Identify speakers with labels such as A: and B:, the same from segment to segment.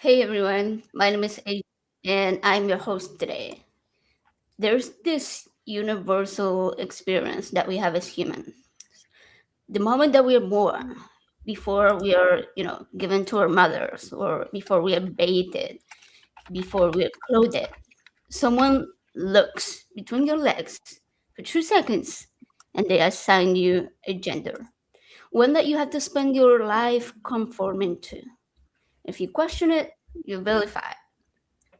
A: Hey everyone, my name is A, and I'm your host today. There's this universal experience that we have as humans. The moment that we are born, before we are, given to our mothers, or before we are bathed, before we are clothed, someone looks between your legs for 2 seconds, and they assign you a gender, one that you have to spend your life conforming to. If you question it, you vilify it.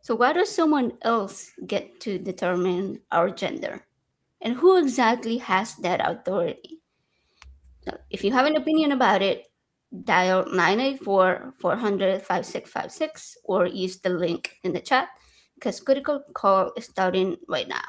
A: So, why does someone else get to determine our gender? And who exactly has that authority? So, if you have an opinion about it, dial 984 400 5656 or use the link in the chat because Critical Call is starting right now.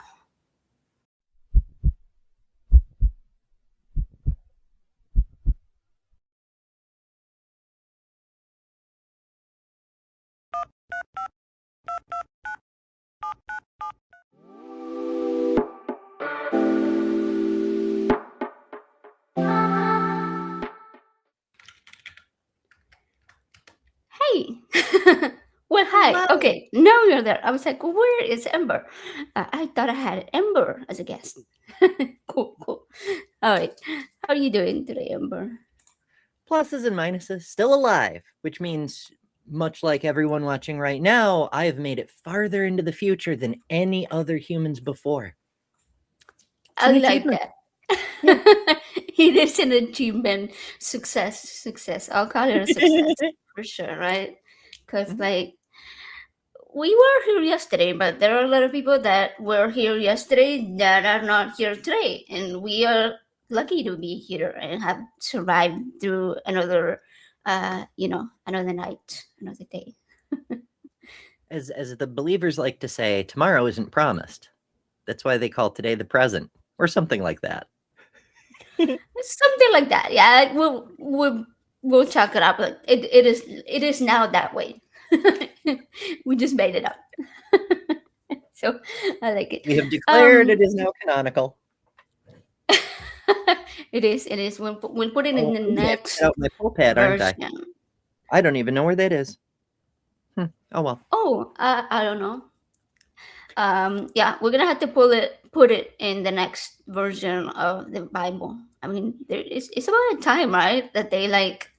A: Hey! Well, hi.
B: Hello.
A: Okay, now you're there. I was like, where is Ember? I thought I had Ember as a guest. Cool, cool. All right. How are you doing today, Ember?
B: Pluses and minuses, still alive, which means, much like everyone watching right now, I have made it farther into the future than any other humans before. It's
A: I
B: an
A: like
B: achievement.
A: that.
B: Yeah.
A: It is an achievement. Success, success. I'll call it a success for sure, right? Because,
B: Mhm.
A: like, we were here yesterday, but there are a lot of people that were here yesterday that are not here today. And we are lucky to be here and have survived through another night, another day.
B: As the believers like to say, tomorrow isn't promised. That's why they call today the present, or something like that.
A: Something like that. Yeah, we'll chalk it up. Like, it is now that way. We just made it up. So I like it.
B: We have declared
A: Um,
B: it is now canonical.
A: it is. We'll put it in
B: Oh,
A: the
B: ooh, I have to get
A: next
B: out my full pad, aren't I?
A: version.
B: I don't even know where that is. Oh well.
A: Oh, I don't know. Yeah, we're gonna have to put it in the next version of the Bible. I mean, it's about a time, right? That they like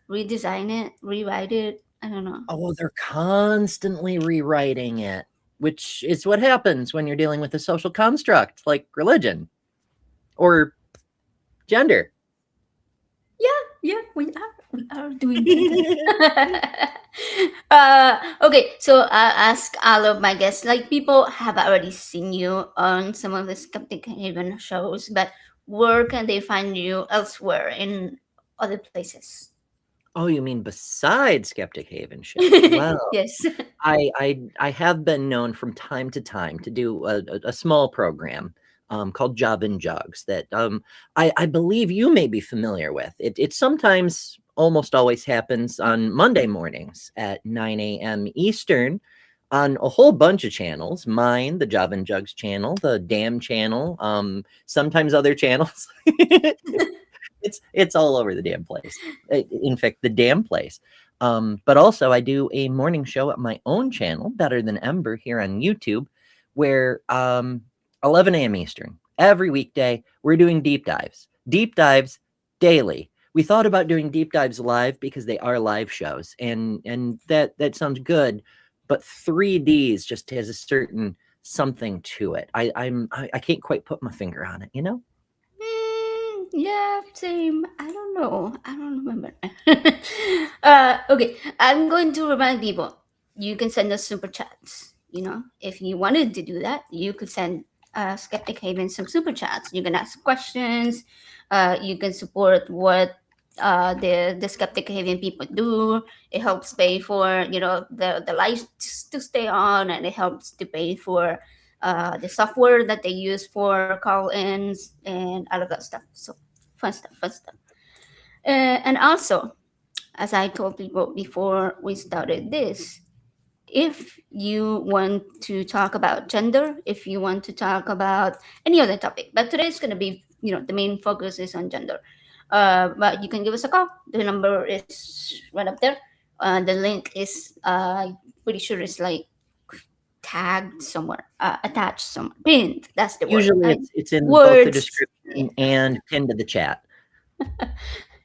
A: redesign it, rewrite it. I don't know.
B: Oh, they're constantly rewriting it, which is what happens when you're dealing with a social construct like religion or gender.
A: Yeah, we are doing gender. Okay, so I ask all of my guests. Like, people have already seen you on some of the Skeptic Haven shows, but where can they find you elsewhere in other places?
B: Oh, you mean besides Skeptic Haven shows? Well,
A: Yes.
B: I have been known from time to time to do a small program called Job and Jugs that I believe you may be familiar with. It sometimes, almost always happens on Monday mornings at 9 a.m. Eastern on a whole bunch of channels. Mine, the Job and Jugs channel, the Damn channel, sometimes other channels. It's all over the damn place. In fact, the damn place. But also, I do a morning show at my own channel, Better Than Ember, here on YouTube, where 11 a.m. Eastern every weekday we're doing deep dives daily. We thought about doing deep dives live because they are live shows, and that sounds good, but 3Ds just has a certain something to it. I can't quite put my finger on it, you know.
A: Yeah, same. I don't know. I don't remember. Okay, I'm going to remind people you can send us super chats. If you wanted to do that, you could send Skeptic Haven some super chats. You can ask questions. You can support what the Skeptic Haven people do. It helps pay for the lights to stay on, and it helps to pay for the software that they use for call-ins and all of that stuff. So fun stuff, fun stuff. And also, as I told people before we started this, if you want to talk about gender, if you want to talk about any other topic, but today is going to be, the main focus is on gender. But you can give us a call. The number is right up there. The link is pretty sure it's like tagged somewhere, attached somewhere, pinned. That's the word.
B: Usually it's in both the
A: Words. Yeah.
B: description and pinned to the chat.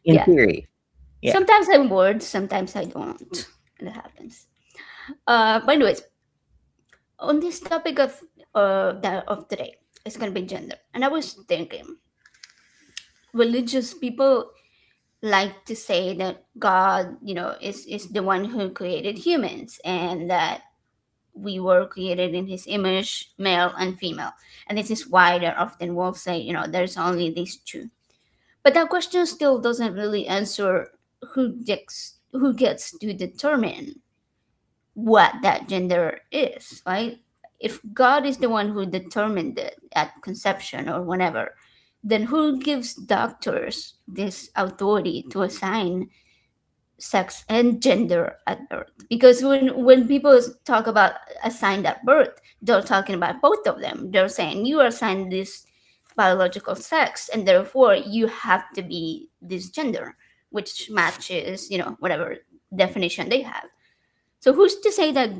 B: In
A: Yeah.
B: theory. Yeah.
A: Sometimes I'm bored, sometimes I don't. It happens. But anyways, on this topic of today, it's gonna be gender, and I was thinking, religious people like to say that God, is the one who created humans, and that we were created in His image, male and female, and this is why they often will say, there's only these two. But that question still doesn't really answer who gets to determine what that gender is, right? If God is the one who determined it at conception or whenever, then who gives doctors this authority to assign sex and gender at birth? Because when people talk about assigned at birth, they're talking about both of them. They're saying you are assigned this biological sex, and therefore you have to be this gender, which matches whatever definition they have. So who's to say that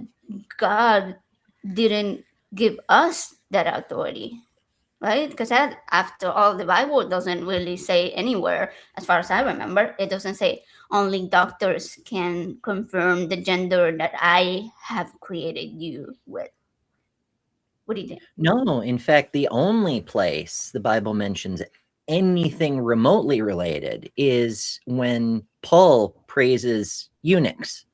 A: God didn't give us that authority, right? Because after all, the Bible doesn't really say anywhere, as far as I remember, it doesn't say only doctors can confirm the gender that I have created you with. What do you think?
B: No, in fact, the only place the Bible mentions anything remotely related is when Paul praises eunuchs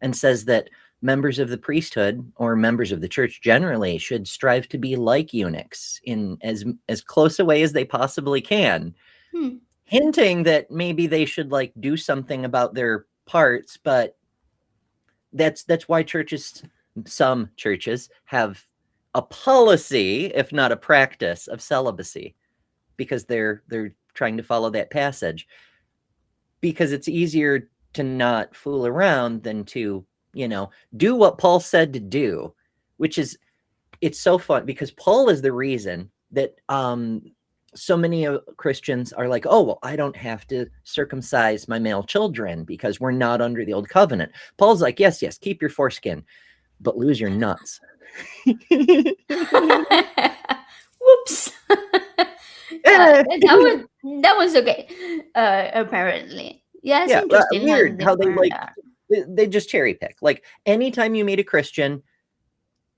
B: and says that members of the priesthood or members of the church generally should strive to be like eunuchs in as close a way as they possibly can, hinting that maybe they should like do something about their parts. But that's why some churches have a policy, if not a practice, of celibacy, because they're trying to follow that passage, because it's easier to not fool around than to do what Paul said to do, which is, it's so fun because Paul is the reason that so many Christians are like, oh, well, I don't have to circumcise my male children because we're not under the old covenant. Paul's like, yes, keep your foreskin, but lose your nuts.
A: Whoops. That was okay. Apparently, yeah, it's interesting.
B: Weird how they just cherry pick. Like anytime you meet a Christian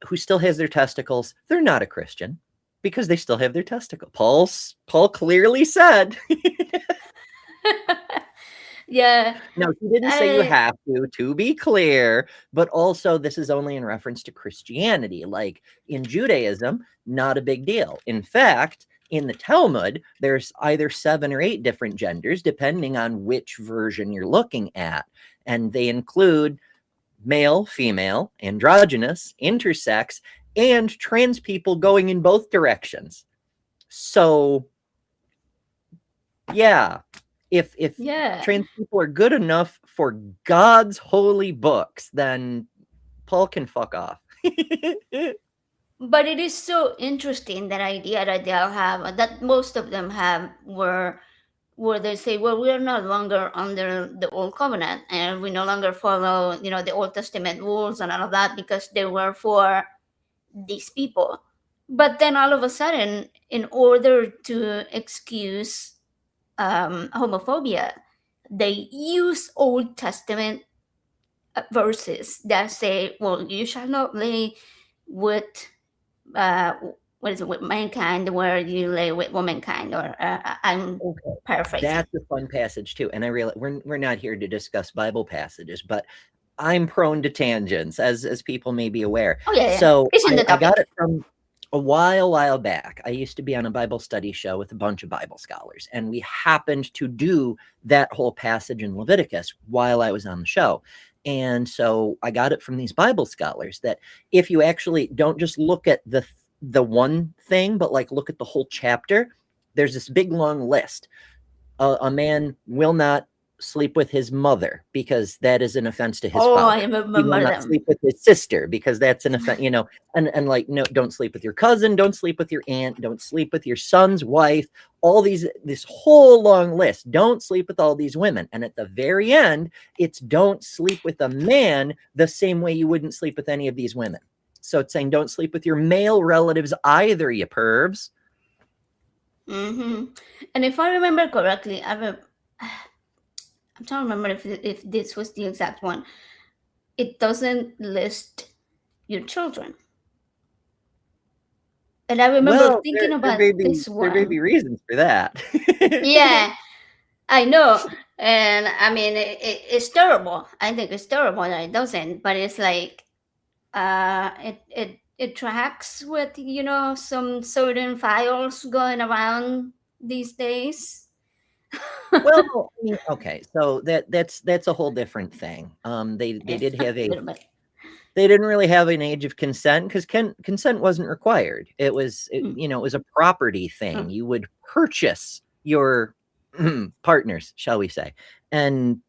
B: who still has their testicles, they're not a Christian because they still have their testicle. Paul clearly said.
A: Yeah.
B: No, he didn't say you have to be clear, but also this is only in reference to Christianity. Like in Judaism, not a big deal. In fact, in the Talmud, there's either 7 or 8 different genders, depending on which version you're looking at. And they include male, female, androgynous, intersex, and trans people going in both directions. So, yeah. If trans people are good enough for God's holy books, then Paul can fuck off.
A: But it is so interesting, that idea that they'll have, that most of them have, where they say, well, we are no longer under the old covenant, and we no longer follow the Old Testament rules and all of that, because they were for these people. But then all of a sudden, in order to excuse homophobia, they use Old Testament verses that say, well, you shall not lay with with mankind where you lay with womankind, or I'm paraphrasing.
B: That's a fun passage too, and I realize we're not here to discuss Bible passages, but I'm prone to tangents, as people may be aware.
A: Oh yeah.
B: So I got it from a while back. I used to be on a Bible study show with a bunch of Bible scholars, and we happened to do that whole passage in Leviticus while I was on the show. And so I got it from these Bible scholars that if you actually don't just look at the one thing, but like look at the whole chapter, there's this big long list. A man will not sleep with his mother because that is an offense to his father.
A: I remember.
B: He will not sleep with his sister because that's an offense, and like, no, don't sleep with your cousin, don't sleep with your aunt, don't sleep with your son's wife, all this whole long list. Don't sleep with all these women. And at the very end, it's don't sleep with a man the same way you wouldn't sleep with any of these women. So it's saying don't sleep with your male relatives either, you pervs.
A: Mm-hmm. And if I remember correctly, I'm trying to remember if this was the exact one. It doesn't list your children. And I remember
B: Well,
A: thinking
B: there
A: about
B: may be
A: this one.
B: reasons for that.
A: Yeah, I know. And I mean, it's terrible. I think it's terrible that it doesn't. But it's like, it tracks with some certain files going around these days.
B: Well, I mean, okay, so that's a whole different thing. They did
A: A
B: have a
A: little bit.
B: they didn't really have an age of consent because consent wasn't required.
A: Mm.
B: It was a property
A: Mm.
B: thing. You would purchase your partners, shall we say, and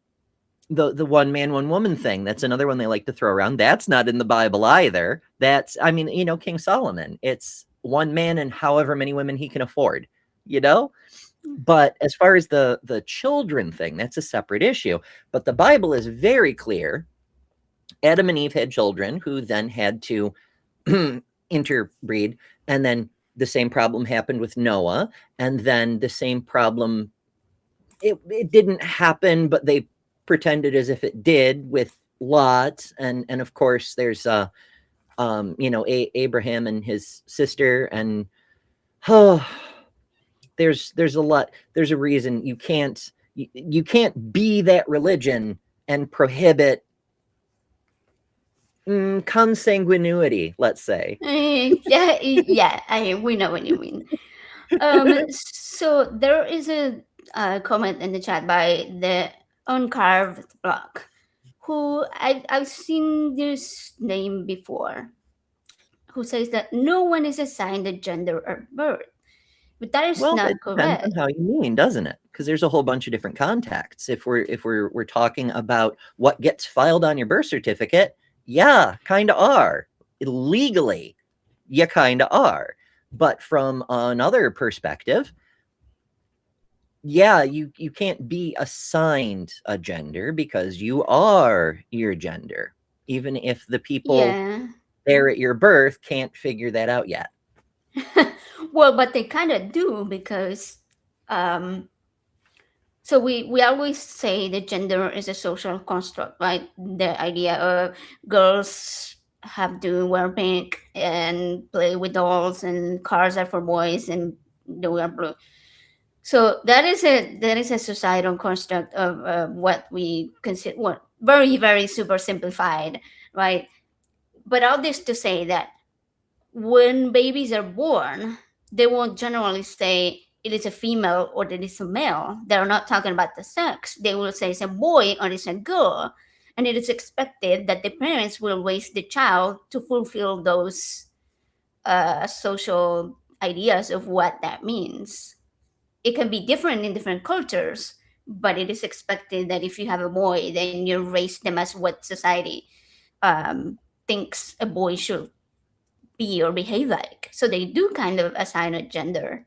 B: the one man one woman thing. That's another one they like to throw around. That's not in the Bible either. That's I mean, King Solomon. It's one man and however many women he can afford. You know. But as far as the children thing, that's a separate issue. But the Bible is very clear. Adam and Eve had children who then had to interbreed, and then the same problem happened with Noah, and then the same problem it didn't happen, but they pretended as if it did with Lot, and of course there's Abraham and his sister, and oh, there's a lot. There's a reason you can't be that religion and prohibit consanguinity, let's say.
A: Yeah, yeah. We know what you mean. So there is a comment in the chat by the Uncarved Block, who I've seen this name before, who says that no one is assigned a gender or birth, but that is
B: Well,
A: not
B: it depends on
A: correct.
B: how you mean, doesn't it? Because there's a whole bunch of different contexts. If we're talking about what gets filed on your birth certificate, yeah, kind of are. Legally, you kind of are. But from another perspective, yeah, you can't be assigned a gender because you are your gender, even if the people
A: Yeah.
B: there at your birth can't figure that out yet.
A: Well, but they kind of do because um, so we always say that gender is a social construct, right? The idea of girls have to wear pink and play with dolls, and cars are for boys, and they wear blue. So that is a societal construct of what we consider, what very very super simplified, right? But all this to say that when babies are born, they won't generally say it is a female or it is a male. They're not talking about the sex. They will say it's a boy or it's a girl. And it is expected that the parents will raise the child to fulfill those social ideas of what that means. It can be different in different cultures, but it is expected that if you have a boy, then you raise them as what society um, thinks a boy should be or behave like. So they do kind of assign a gender.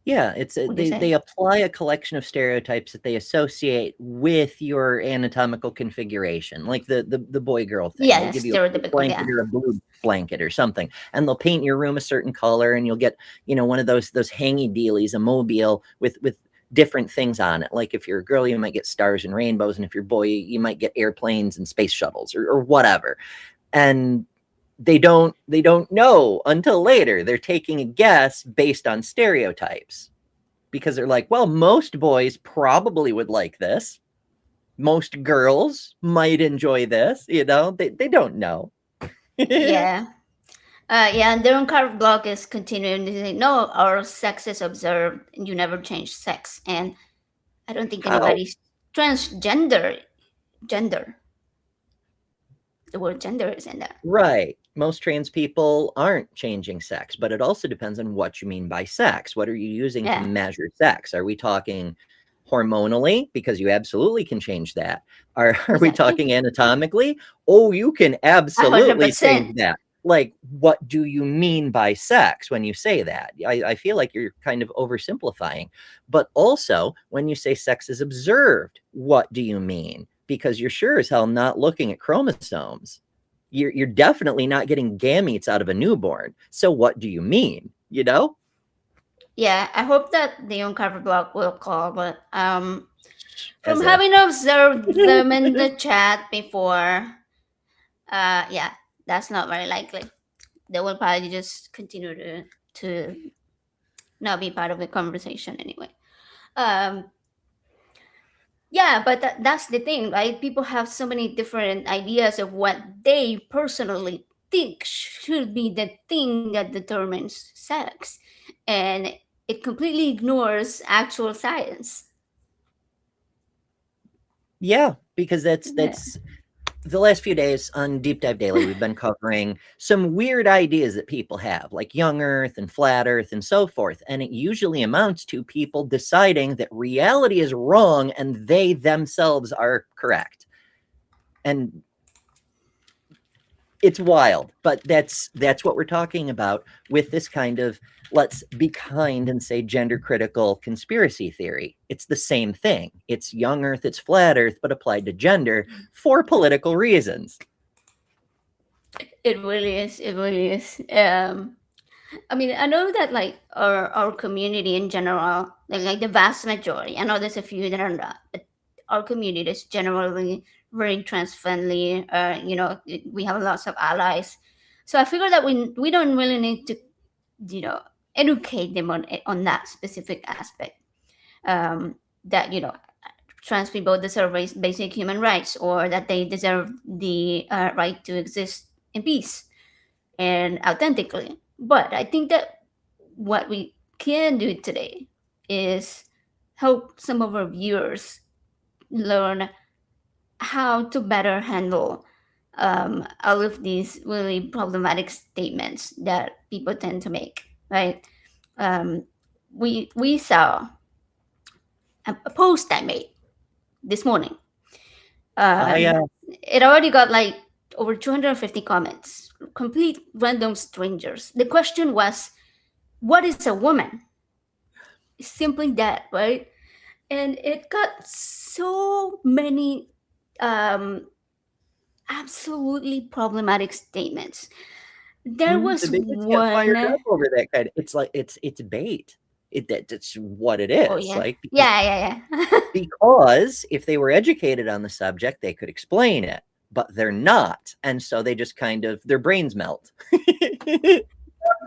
B: Yeah,
A: What do you
B: they
A: say?
B: apply a collection of stereotypes that they associate with your anatomical configuration, like the boy girl thing. They'll
A: Yeah,
B: give you a pink
A: stereotypical.
B: blanket
A: Yeah,
B: or a blue blanket or something, and they'll paint your room a certain color, and you'll get one of those hangy dealies, a mobile with different things on it. Like if you're a girl, you might get stars and rainbows, and if you're a boy, you might get airplanes and space shuttles or whatever. And they don't know until later. They're taking a guess based on stereotypes because they're like, well, most boys probably would like this. Most girls might enjoy this. They don't know.
A: yeah, yeah. And their own card blog is continuing to say, no, our sex is observed, and you never change sex. And I don't think
B: How?
A: anybody's transgender. Gender. The word gender is in there.
B: Right. Most trans people aren't changing sex, but it also depends on what you mean by sex. What are you using to
A: Yeah,
B: measure sex? Are we talking hormonally? Because you absolutely can change that. Are we
A: exactly.
B: talking anatomically? Oh, you can
A: A hundred
B: absolutely change
A: percent.
B: that. like, what do you mean by sex when you say that? I feel like you're kind of oversimplifying. But also, when you say sex is observed, what do you mean? Because you're sure as hell not looking at chromosomes. You're definitely not getting gametes out of a newborn. So what do you mean? You know?
A: Yeah, I hope that the uncovered block will call, but from
B: As if.
A: having observed them in the chat before, yeah, that's not very likely. They will probably just continue to not be part of the conversation anyway. Um, yeah, but that's the thing, right? People have so many different ideas of what they personally think should be the thing that determines sex, and it completely ignores actual science.
B: Yeah, because that's
A: Yeah.
B: that's the last few days on Deep Dive Daily, we've been covering some weird ideas that people have, like young Earth and flat Earth and so forth. And it usually amounts to people deciding that reality is wrong and they themselves are correct. And it's wild, but that's what we're talking about with this kind of, let's be kind and say, gender critical conspiracy theory. It's the same thing. It's young Earth, it's flat Earth, but applied to gender for political reasons.
A: It really is. It really is. I mean, I know that like our community in general, like the vast majority. I know there's a few that are not, but our community is generally very trans friendly. We have lots of allies, so I figure that we don't really need to, you know, educate them on that specific aspect. Um, that trans people deserve basic human rights, or that they deserve the right to exist in peace and authentically. But I think that what we can do today is help some of our viewers learn how to better handle all of these really problematic statements that people tend to make, right? Um, we saw a post I made this morning.
B: Yeah.
A: It already got like over 250 comments, complete random strangers. The question was, what is a woman? Simply that, right? And it got so many um, absolutely problematic statements. There
B: The
A: was
B: bigots get fired
A: one.
B: up over that kind of, it's like it's bait. That's what it
A: Oh
B: is.
A: yeah,
B: Like,
A: yeah.
B: because if they were educated on the subject, they could explain it, but they're not, and so they just kind of, their brains melt.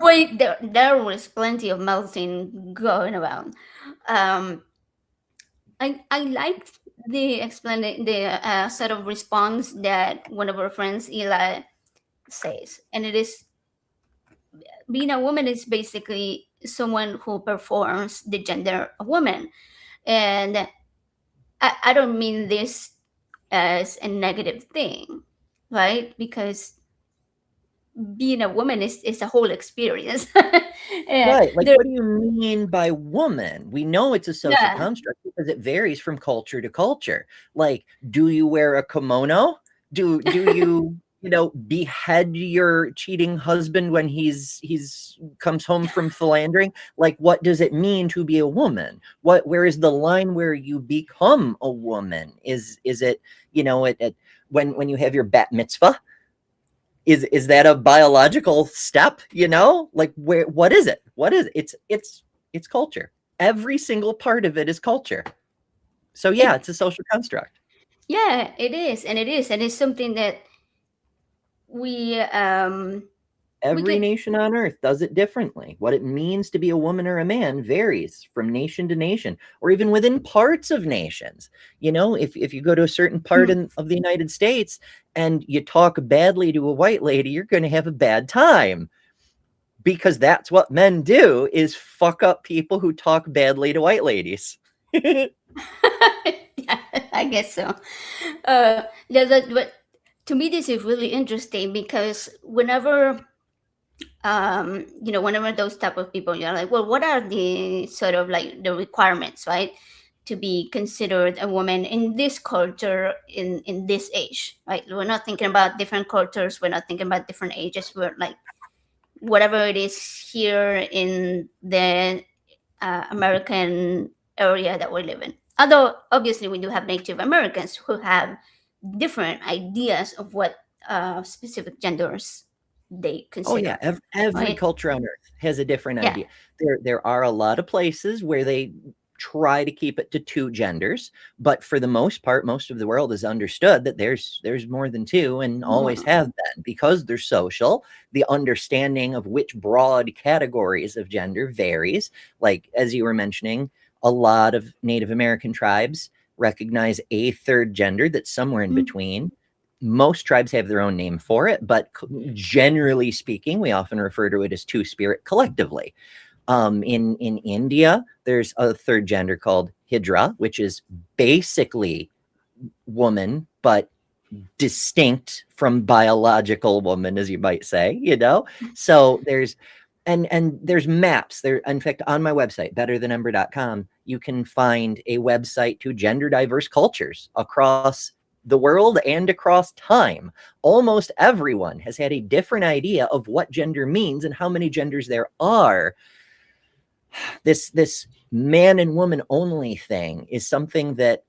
A: Wait, there was plenty of melting going around. Um, I liked the sort of response that one of our friends Eli says, and it is, being a woman is basically someone who performs the gender of woman. And I don't mean this as a negative thing, right? Because being a woman is a whole experience. And
B: Right. Like,
A: there,
B: what do you mean by woman? We know it's a social
A: yeah,
B: construct because it varies from culture to culture. Like, do you wear a kimono? Do you, behead your cheating husband when he's comes home from philandering? Like, what does it mean to be a woman? Where is the line where you become a woman? Is it, when you have your bat mitzvah? Is that a biological step, like, what is it, it's culture. Every single part of it is culture. So yeah,
A: it
B: it's a social construct.
A: yeah, it is, and it's something that we we
B: Every
A: can.
B: nation on earth does it differently. What it means to be a woman or a man varies from nation to nation, or even within parts of nations. If you go to a certain part of the United States and you talk badly to a white lady, you're going to have a bad time, because that's what men do, is fuck up people who talk badly to white ladies.
A: Yeah, I guess so. But to me, this is really interesting because whenever those type of people, you're like, well, what are the sort of like the requirements, right? to be considered a woman in this culture, in this age, right? We're not thinking about different cultures, we're not thinking about different ages, we're like whatever it is here in the American area that we live in. Although obviously we do have Native Americans who have different ideas of what specific genders they
B: Oh yeah,
A: consider,
B: every
A: right?
B: culture on earth has a different
A: Yeah.
B: idea. There are a lot of places where they try to keep it to two genders, but for the most part, most of the world has understood that there's more than two and always
A: More.
B: have been because they're social. The understanding of which broad categories of gender varies. Like as you were mentioning, a lot of Native American tribes recognize a third gender that's somewhere in between. Most tribes have their own name for it, but generally speaking, we often refer to it as two spirit collectively. In India, there's a third gender called Hijra, which is basically woman, but distinct from biological woman, as you might say, you know? So there's maps there. In fact, on my website, betterthanember.com, you can find a website to gender diverse cultures across the world and across time. Almost everyone has had a different idea of what gender means and how many genders there are. This man and woman only thing is something that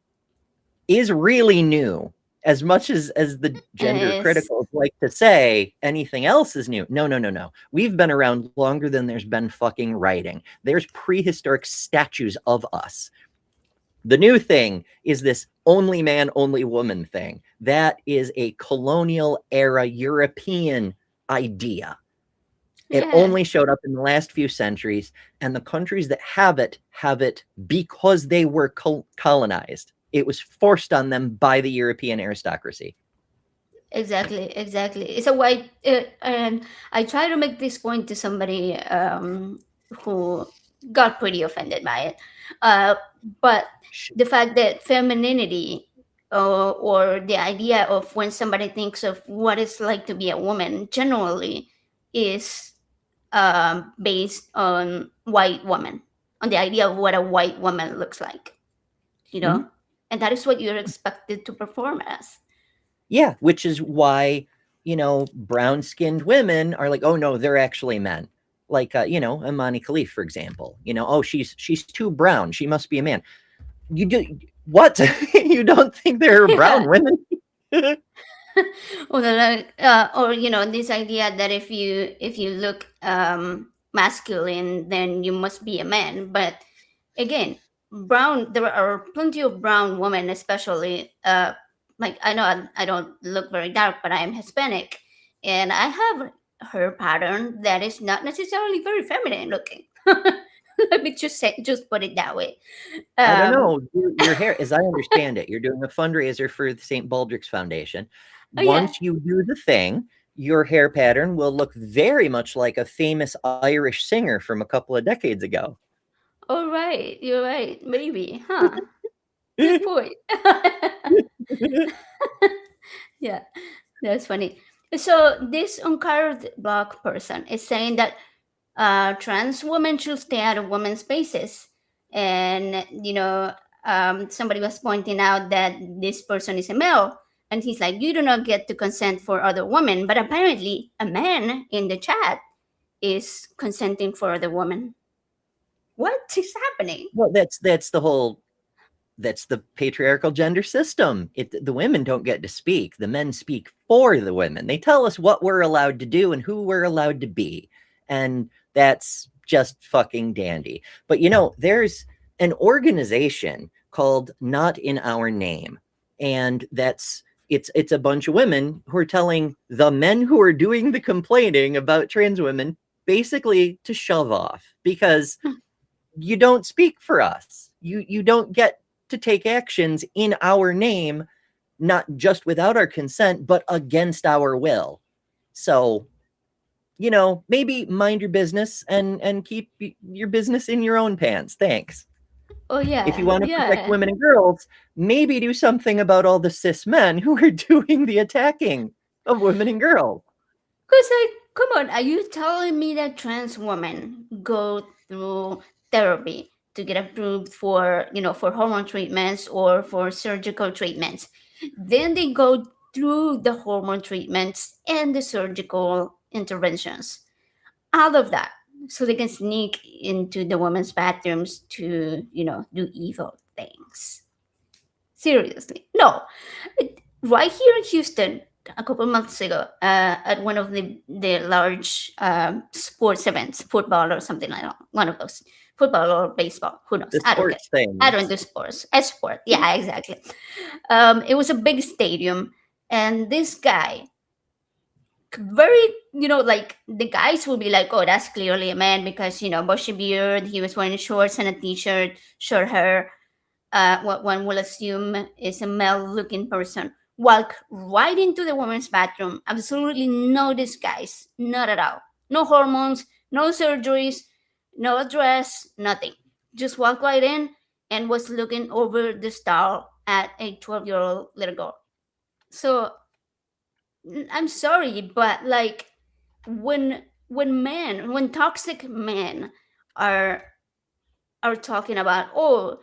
B: is really new. As much as the gender
A: Is
B: criticals like to say anything else is new. No, no, no, no. We've been around longer than there's been fucking writing. There's prehistoric statues of us. The new thing is this only man, only woman thing. That is a colonial era European idea. It
A: yeah,
B: only showed up in the last few centuries, and the countries that have it because they were colonized. It was forced on them by the European aristocracy.
A: exactly, exactly. It's a white, and I try to make this point to somebody who got pretty offended by it. Uh, but the fact that femininity, or the idea of when somebody thinks of what it's like to be a woman, generally is based on white woman, on the idea of what a white woman looks like, you know,
B: Mhm.
A: and that is what you're expected to perform as.
B: Yeah, which is why, brown skinned women are like, oh no, they're actually men. Like, Imani Khalif, for example, oh, she's too brown. She must be a man. You do what? You don't think there are
A: Yeah.
B: brown women?
A: Or this idea that if you look masculine, then you must be a man. But again, brown, there are plenty of brown women, especially like I know I don't look very dark, but I am Hispanic, and I have hair pattern that is not necessarily very feminine looking. Let me just put it that way.
B: I don't
A: um
B: know. Your hair, as I understand it, you're doing a fundraiser for the St. Baldrick's Foundation.
A: oh yeah.
B: Once you do the thing, your hair pattern will look very much like a famous Irish singer from a couple of decades ago.
A: All right, you're right, maybe, huh? Good point. Yeah, that's funny. So this uncovered block person is saying that trans women should stay out of women's spaces, and somebody was pointing out that this person is a male, and he's like, you do not get to consent for other women, but apparently a man in the chat is consenting for other women. What is happening?
B: Well, that's the patriarchal gender system. The women don't get to speak. The men speak for the women. They tell us what we're allowed to do and who we're allowed to be. And that's just fucking dandy. But there's an organization called Not in Our Name. And it's a bunch of women who are telling the men who are doing the complaining about trans women basically to shove off because you don't speak for us. You don't get to take actions in our name, not just without our consent, but against our will. So, maybe mind your business and keep your business in your own pants. Thanks.
A: Oh
B: If you
A: yeah,
B: want to protect
A: yeah.
B: women and girls, maybe do something about all the cis men who are doing the attacking of women and girls.
A: Because, like, come on, are you telling me that trans women go through therapy to get approved for, for hormone treatments or for surgical treatments. Then they go through the hormone treatments and the surgical interventions, all of that, so they can sneak into the women's bathrooms to, do evil things. Seriously. No. Right here in Houston, a couple months ago, at one of the large sports events, football or something like that, one of those, football or baseball, who knows?
B: The
A: I don't care.
B: sports thing.
A: I don't do sports. A sport, yeah, exactly. It was a big stadium, and this guy, very, like the guys will be like, oh, that's clearly a man because bushy beard. He was wearing shorts and a t-shirt, short hair. What one will assume is a male-looking person, walk right into the women's bathroom. Absolutely no disguise, not at all. No hormones, no surgeries, no address, nothing. Just walked right in and was looking over the stall at a 12-year-old little girl. So I'm sorry, but like when toxic men are are talking about, oh,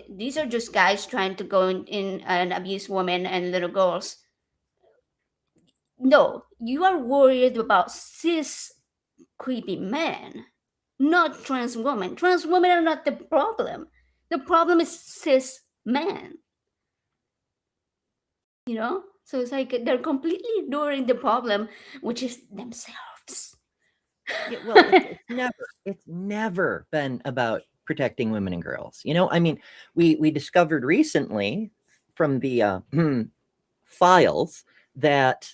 A: these are just guys trying to go in and abuse women and little girls. No, you are worried about cis creepy men, not trans women. Trans women are not the problem. The problem is cis men. So it's like they're completely ignoring the problem, which is themselves.
B: Yeah, well, it's never been about protecting women and girls. I mean, we discovered recently from the files that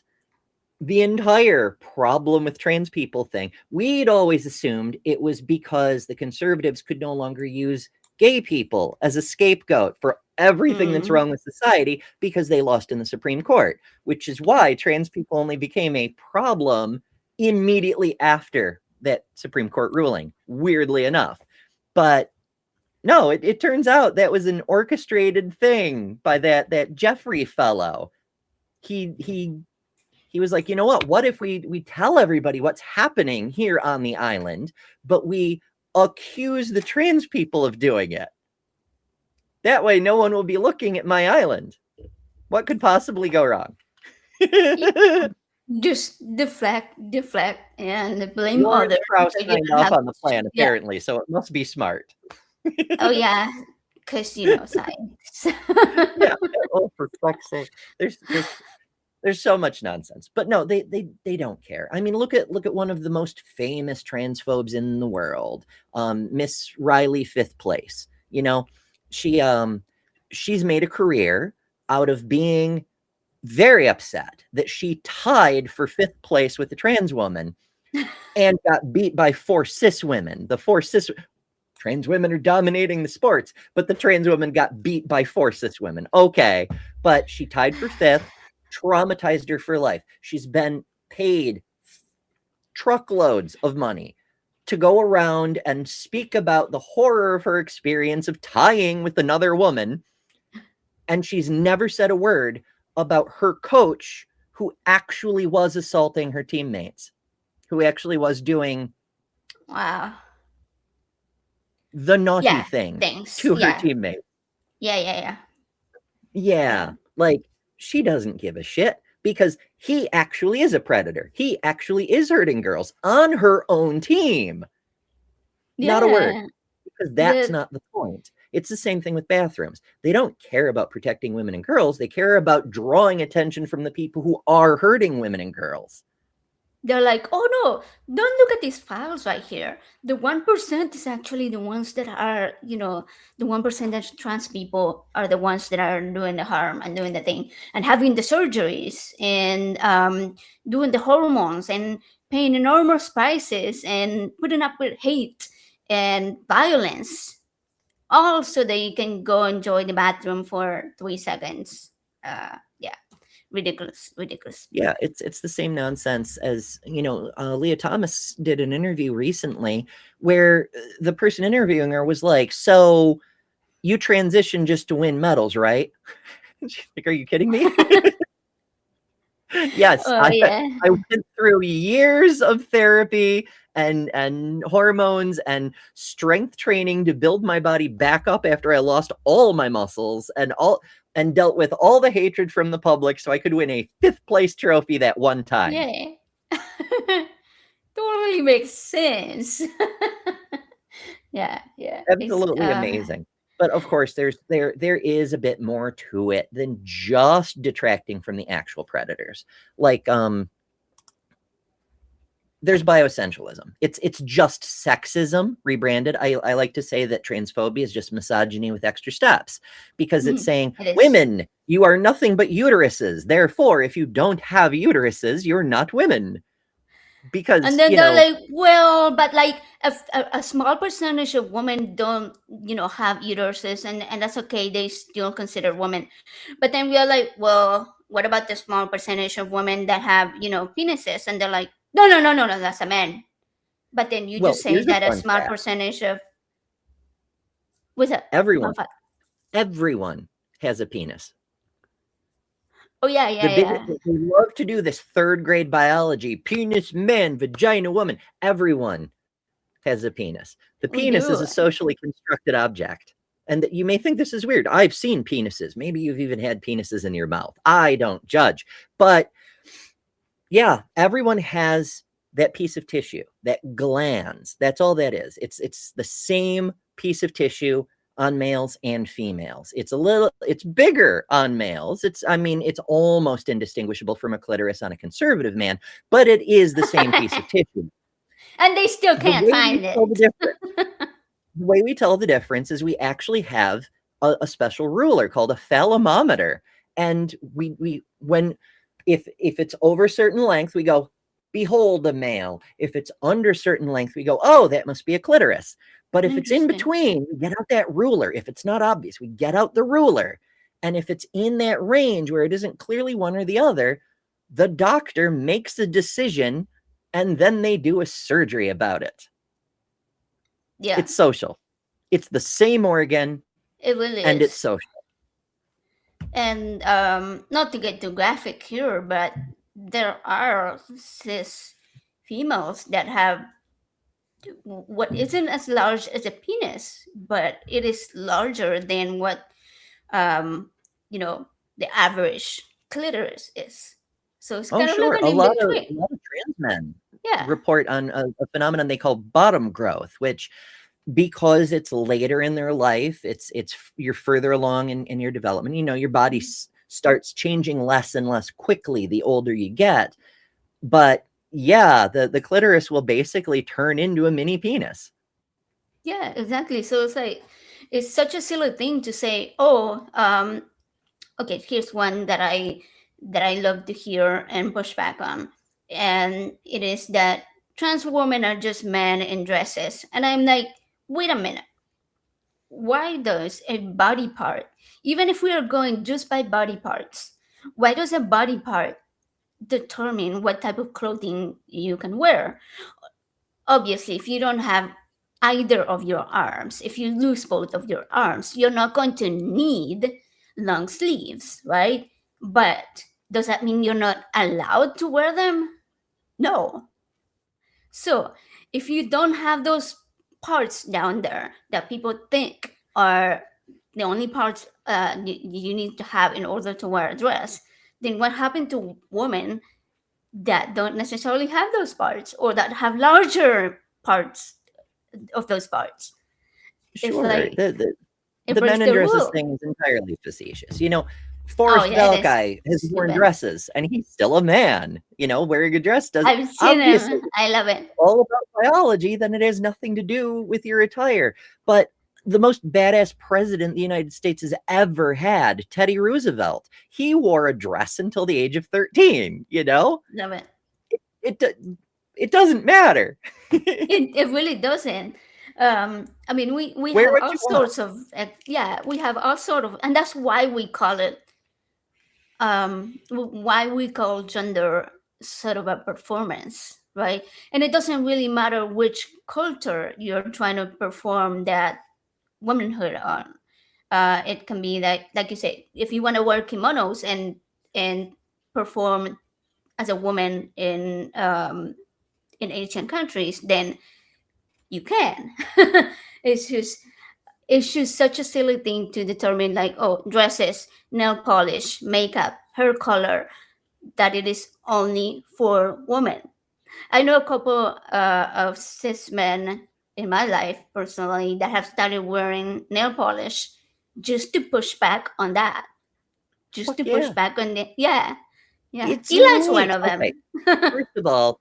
B: the entire problem with trans people thing, we'd always assumed it was because the conservatives could no longer use gay people as a scapegoat for everything that's wrong with society because they lost in the Supreme Court, which is why trans people only became a problem immediately after that Supreme Court ruling, weirdly enough. But no, it turns out that was an orchestrated thing by that Jeffrey fellow. He was like, you know what if we tell everybody what's happening here on the island, but we accuse the trans people of doing it. That way no one will be looking at my island. What could possibly go wrong?
A: Just deflect, and blame
B: Lawrence
A: others.
B: Krauss
A: So you
B: signed
A: don't
B: off
A: have
B: on the
A: to-
B: plan,
A: yeah.
B: apparently, so it must be smart.
A: Oh yeah, because science.
B: Yeah. Oh, for fuck's sake. There's so much nonsense. But no, they don't care. I mean, look at one of the most famous transphobes in the world, Miss Riley Fifth Place. She's made a career out of being very upset that she tied for fifth place with a trans woman and got beat by four cis women. The four cis trans women are dominating the sports, but the trans woman got beat by four cis women. Okay, but she tied for fifth, traumatized her for life. She's been paid truckloads of money to go around and speak about the horror of her experience of tying with another woman, and she's never said a word about her coach who actually was assaulting her teammates, who actually was doing
A: Wow.
B: the naughty thing to her teammates. Yeah, like she doesn't give a shit because he actually is a predator. He actually is hurting girls on her own team. Not a word, because that's not the point. It's the same thing with bathrooms. They don't care about protecting women and girls. They care about drawing attention from the people who are hurting women and girls.
A: They're like, oh no, don't look at these files right here. The 1% is actually the ones that are, the 1% that trans people are the ones that are doing the harm and doing the thing and having the surgeries and doing the hormones and paying enormous prices and putting up with hate and violence, all so that you can go enjoy the bathroom for 3 seconds. Yeah, ridiculous.
B: Yeah, it's the same nonsense as Leah Thomas did an interview recently where the person interviewing her was like, so you transitioned just to win medals, right? She's like, are you kidding me? Yes, I went through years of therapy and hormones and strength training to build my body back up after I lost all my muscles and dealt with all the hatred from the public so I could win a 5th place trophy that one time.
A: Yeah. Totally makes sense. Yeah, yeah. It's
B: Absolutely amazing. But of course, there is a bit more to it than just detracting from the actual predators. Like there's bioessentialism. It's just sexism rebranded. I like to say that transphobia is just misogyny with extra steps, because it's saying,
A: it is.
B: women, you are nothing but uteruses. Therefore, if you don't have uteruses, you're not women. Because,
A: And then they're like, well, but like a small percentage of women don't, have uteruses, and that's okay. They still consider women. But then we are like, well, what about the small percentage of women that have, penises? And they're like, no, no, no, no, no, that's a man. But then you just say
B: here's a
A: that a
B: fun
A: small
B: fact.
A: percentage of what's that?
B: Everyone has a penis.
A: Oh yeah, yeah, yeah.
B: They love to do this 3rd grade biology. Penis, man, vagina, woman. Everyone has a penis. The
A: We
B: penis is
A: do.
B: a socially constructed object. And you may think this is weird. I've seen penises. Maybe you've even had penises in your mouth. I don't judge. But yeah, everyone has that piece of tissue, that glands. That's all that is. It's the same piece of tissue on males and females. It's bigger on males. It's almost indistinguishable from a clitoris on a conservative man, but it is the same piece of tissue.
A: And they still can't find it.
B: The way we tell the difference is we actually have a special ruler called a phallomometer. And if it's over a certain length, we go, behold a male. If it's under certain length, we go, oh, that must be a clitoris. But if it's in between, we get out that ruler. If it's not obvious, we get out the ruler. And if it's in that range where it isn't clearly one or the other, the doctor makes a decision and then they do a surgery about it.
A: Yeah.
B: It's social. It's the same organ.
A: It really
B: and
A: is.
B: It's social.
A: And not to get too graphic here, but there are cis females that have what isn't as large as a penis, but it is larger than what the average clitoris is. So it's kind of
B: Sure.
A: like an
B: A
A: in
B: lot of
A: between.
B: trans men
A: Yeah.
B: report on a phenomenon they call bottom growth, which, because it's later in their life, you're further along in your development. Your body starts changing less and less quickly the older you get. But yeah, the clitoris will basically turn into a mini penis.
A: Yeah, exactly. So it's like it's such a silly thing to say, oh, okay, here's one that I love to hear and push back on. And it is that trans women are just men in dresses. And I'm like, wait a minute. Why does a body part, even if we are going just by body parts, why does a body part determine what type of clothing you can wear? Obviously, if you don't have either of your arms, if you lose both of your arms, you're not going to need long sleeves, right? But does that mean you're not allowed to wear them? No. So if you don't have those parts down there that people think are the only parts you need to have in order to wear a dress, then what happened to women that don't necessarily have those parts or that have larger parts of those parts? It's
B: Sure.
A: like
B: The
A: it breaks
B: men in
A: the
B: dresses
A: rule.
B: thing is entirely facetious.
A: Oh
B: Forrest
A: yeah, it is
B: Valkai has worn
A: stupid.
B: dresses, and he's still a man. Wearing a dress does
A: I've seen
B: obviously
A: him. I love it.
B: all about biology. Then it has nothing to do with your attire. But the most badass president the United States has ever had, Teddy Roosevelt, he wore a dress until the age of 13.
A: Love it.
B: It doesn't matter.
A: It really doesn't. I mean, we
B: Wear
A: have
B: what
A: all
B: you want.
A: sorts of we have all sort of, and that's why we call it why we call gender sort of a performance, right? And it doesn't really matter which culture you're trying to perform that womanhood on. It can be like you say, if you want to wear kimonos and perform as a woman in in Asian countries, then you can. it's just it's just such a silly thing to determine, like, oh, dresses, nail polish, makeup, hair color, that it is only for women. I know a couple of cis men in my life personally that have started wearing nail polish just to push back on that, just
B: Fuck
A: to push
B: yeah.
A: back on the, yeah, yeah.
B: It's
A: Eli's one
B: neat.
A: of
B: Okay.
A: them.
B: First of all,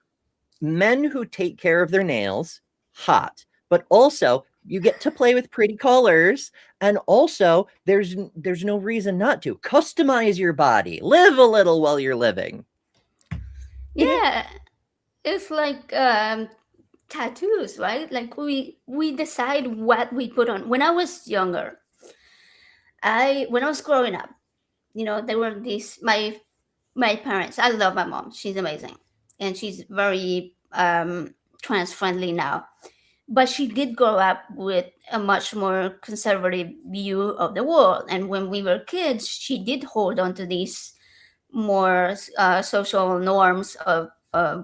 B: men who take care of their nails, hot. But also, you get to play with pretty colors, and also there's no reason not to. Customize your body. Live a little while you're living.
A: Yeah, it's like tattoos, right? Like we decide what we put on. When I was younger, I when I was growing up, there were these my parents. I love my mom. She's amazing, and she's very trans friendly now. But she did grow up with a much more conservative view of the world. And when we were kids, she did hold on to these more social norms of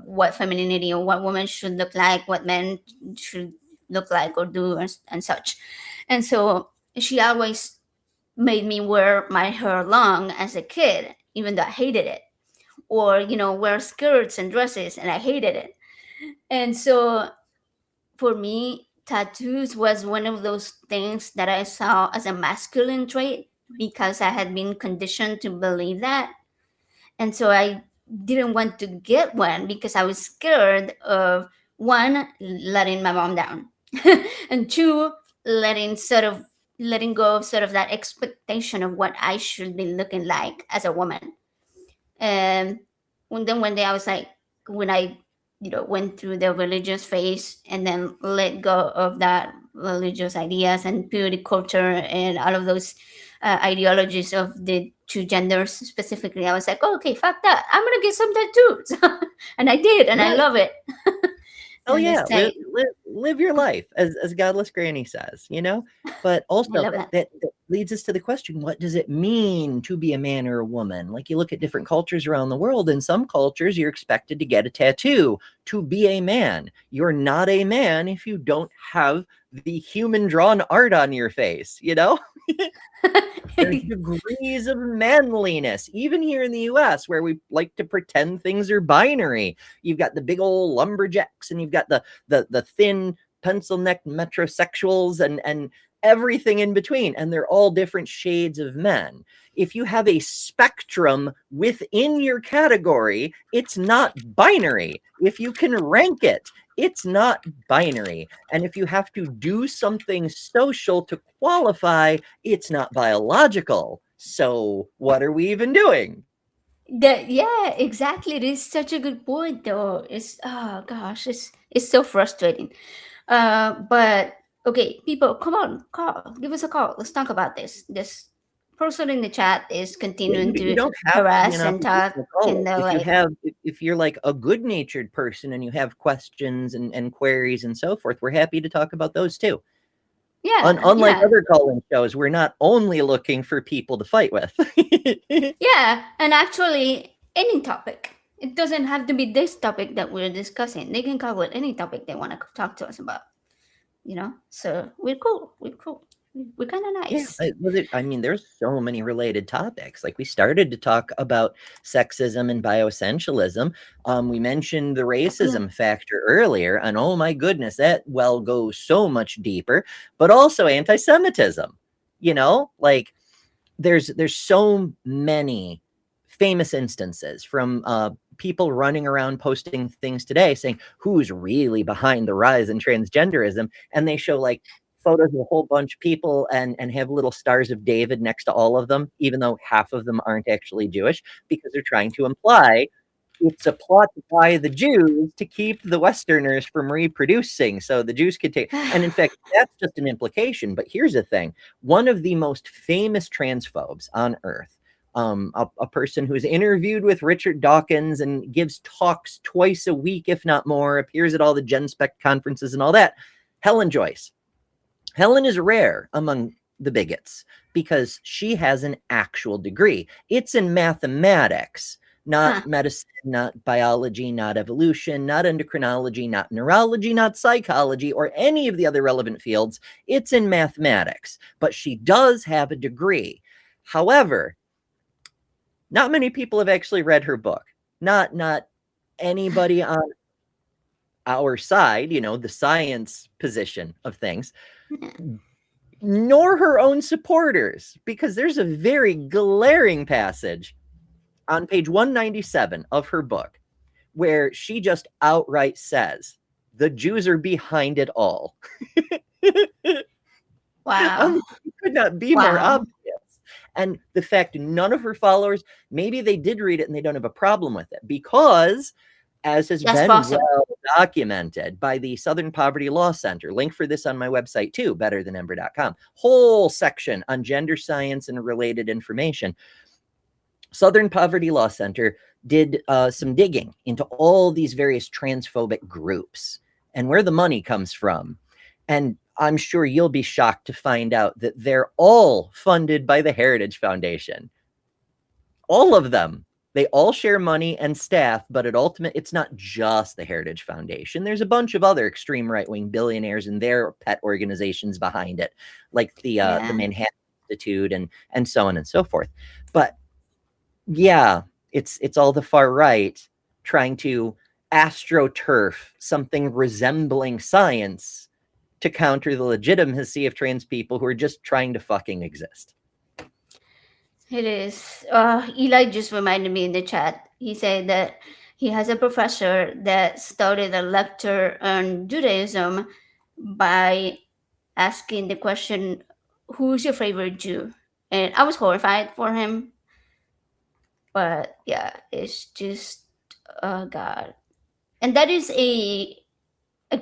A: what femininity or what women should look like, what men should look like or do, and such. And so she always made me wear my hair long as a kid, even though I hated it, or wear skirts and dresses, and I hated it. And so for me, tattoos was one of those things that I saw as a masculine trait because I had been conditioned to believe that. And so I didn't want to get one because I was scared of, one, letting my mom down, and two, letting go of sort of that expectation of what I should be looking like as a woman. And then one day I was like, when I, went through the religious phase and then let go of that religious ideas and purity culture and all of those ideologies of the two genders specifically, I was like, oh, okay, fuck that. I'm gonna get some tattoos, and I did, and I
B: Right.
A: love it.
B: Oh
A: And this
B: yeah, live,
A: time,
B: live your life, as Godless Granny says, you know. But
A: I
B: also
A: love that.
B: that leads us to the question: what does it mean to be a man or a woman? Like you look at different cultures around the world. In some cultures, you're expected to get a tattoo to be a man. You're not a man if you don't have the human drawn art on your face. You know. There's degrees of manliness, even here in the US, where we like to pretend things are binary. You've got the big old lumberjacks, and you've got the thin pencil neck metrosexuals, and everything in between, and they're all different shades of men. If you have a spectrum within your category, it's not binary. If you can rank it, it's not binary. And if you have to do something social to qualify, it's not biological. So what are we even doing?
A: Yeah, exactly. It is such a good point, though. It's, oh gosh, it's so frustrating. But okay, people, come on, call, give us a call. Let's talk about this. This person in the chat is
B: Yeah,
A: continuing
B: you
A: to
B: don't have to be an
A: harass and talk
B: oppositional caller.
A: in the
B: If you
A: like,
B: have, if you're like a good-natured person and you have questions and queries and so forth, we're happy to talk about those too.
A: yeah,
B: Unlike
A: yeah,
B: other call-in shows, we're not only looking for people to fight with.
A: yeah, and actually, any topic. It doesn't have to be this topic that we're discussing. They can cover any topic they want to talk to us about. So we're cool. We're cool. We're kind of
B: Yeah,
A: nice.
B: I mean, there's so many related topics. Like we started to talk about sexism and bioessentialism. We mentioned the
A: Yeah.
B: racism factor earlier, and oh my goodness, that well goes so much deeper. But also anti-Semitism. Like there's so many famous instances from people running around posting things today saying who's really behind the rise in transgenderism, and they show like photos of a whole bunch of people and have little stars of David next to all of them, even though half of them aren't actually Jewish, because they're trying to imply it's a plot by the Jews to keep the Westerners from reproducing so the Jews could take. And in fact, that's just an implication. But here's the thing: one of the most famous transphobes on earth, a person who's interviewed with Richard Dawkins and gives talks twice a week, if not more, appears at all the Gen Spec conferences and all that, Helen Joyce. Helen is rare among the bigots because she has an actual degree. It's in mathematics, not
A: Huh.
B: medicine, not biology, not evolution, not endocrinology, not neurology, not psychology, or any of the other relevant fields. It's in mathematics, but she does have a degree. However, not many people have actually read her book. Not anybody on our side, the science position of things,
A: Yeah.
B: nor her own supporters, because there's a very glaring passage on page 197 of her book where she just outright says the Jews are behind it all.
A: Wow.
B: It could not be more
A: Wow.
B: obvious. And the fact none of her followers, maybe they did read it and they don't have a problem with it because, as has
A: That's
B: been
A: possible.
B: well documented by the Southern Poverty Law Center, link for this on my website too, betterthanember.com, whole section on gender science and related information. Southern Poverty Law Center did some digging into all these various transphobic groups and where the money comes from. And I'm sure you'll be shocked to find out that they're all funded by the Heritage Foundation. All of them. They all share money and staff, but it's not just the Heritage Foundation. There's a bunch of other extreme right-wing billionaires and their pet organizations behind it, like the
A: Yeah.
B: Manhattan Institute and so on and so forth. But yeah, it's all the far right trying to astroturf something resembling science to counter the legitimacy of trans people who are just trying to fucking exist.
A: It is. Eli just reminded me in the chat. He said that he has a professor that started a lecture on Judaism by asking the question, "Who's your favorite Jew?" And I was horrified for him. But yeah, it's just, oh God. And that is a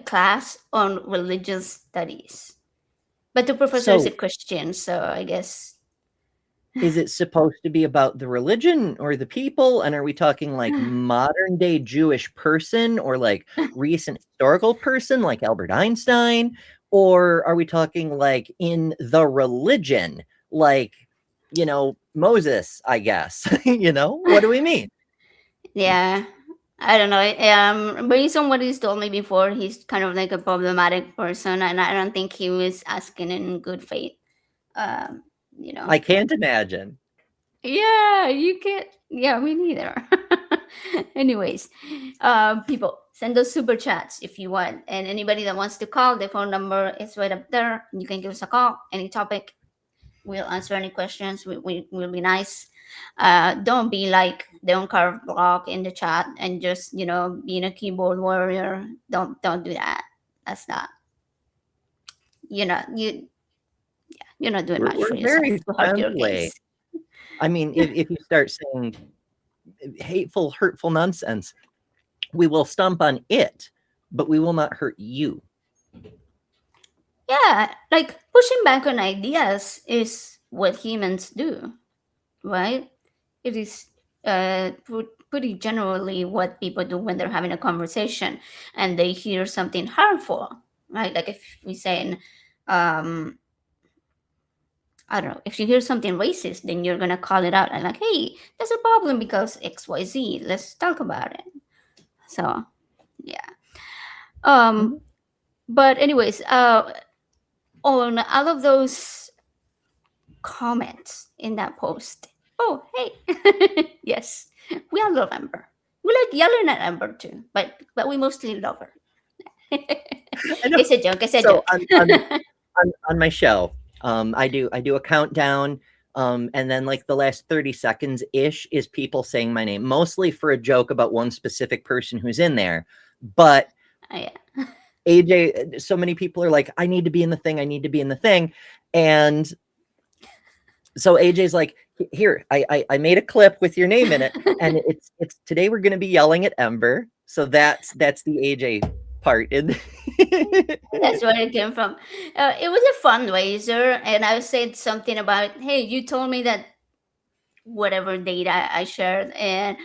A: class on religious studies. But the professor is a
B: So
A: Christian, so I guess.
B: is it supposed to be about the religion or the people? And are we talking like modern day Jewish person or like recent historical person like Albert Einstein? Or are we talking like in the religion, like, Moses, I guess? What do we mean?
A: Yeah, I don't know. Based on what he's told me before, he's kind of like a problematic person, and I don't think he was asking in good faith. Um, you know.
B: I can't imagine.
A: Yeah, you can't. Yeah, me neither. Anyways, people send us super chats if you want, and anybody that wants to call, the phone number is right up there. You can give us a call, any topic. We'll answer any questions. We will be nice. Don't be like the uncarved block in the chat and just being a keyboard warrior. Don't do that. That's not you're not doing much
B: We're
A: for yourself
B: very
A: to hurt your
B: friendly.
A: case.
B: I mean, if you start saying hateful, hurtful nonsense, we will stomp on it, but we will not hurt you.
A: Yeah, like pushing back on ideas is what humans do, right? It is pretty generally what people do when they're having a conversation and they hear something harmful, right? Like if we saying, um, I don't know, if you hear something racist, then you're gonna call it out and like, hey, there's a problem because X, Y, Z. Let's talk about it. So yeah. Um,
B: Mhm.
A: but anyways, on all of those comments in that post. Oh, hey. Yes, we all love Ember. We like yelling at Ember too, but we mostly love her.
B: I know.
A: It's a joke. It's a
B: So
A: joke.
B: on my show, I do a countdown, and then like the last 30 seconds ish is people saying my name, mostly for a joke about one specific person who's in there. But
A: Yeah.
B: AJ, so many people are like, I need to be in the thing, I need to be in the thing. And so AJ's like, here, I made a clip with your name in it, and it's today we're gonna be yelling at Ember. So that's the AJ part in.
A: That's where it came from. It was a fundraiser, and I said something about, hey, you told me that whatever data I shared, and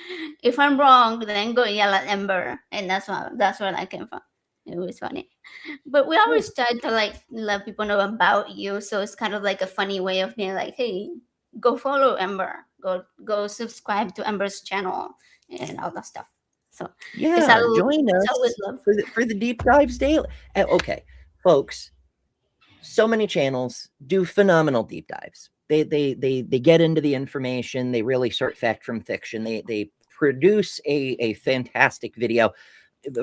A: if I'm wrong, then go yell at Ember, and that's where that came from. It was funny. But we always try to like let people know about you, so it's kind of like a funny way of being like, hey, go follow Ember. Go subscribe to Ember's channel and all that stuff. So because
B: Yeah, join
A: it's always
B: us
A: love.
B: for the deep dives daily. Okay, folks, so many channels do phenomenal deep dives. They get into the information. They really sort fact from fiction. They produce a fantastic video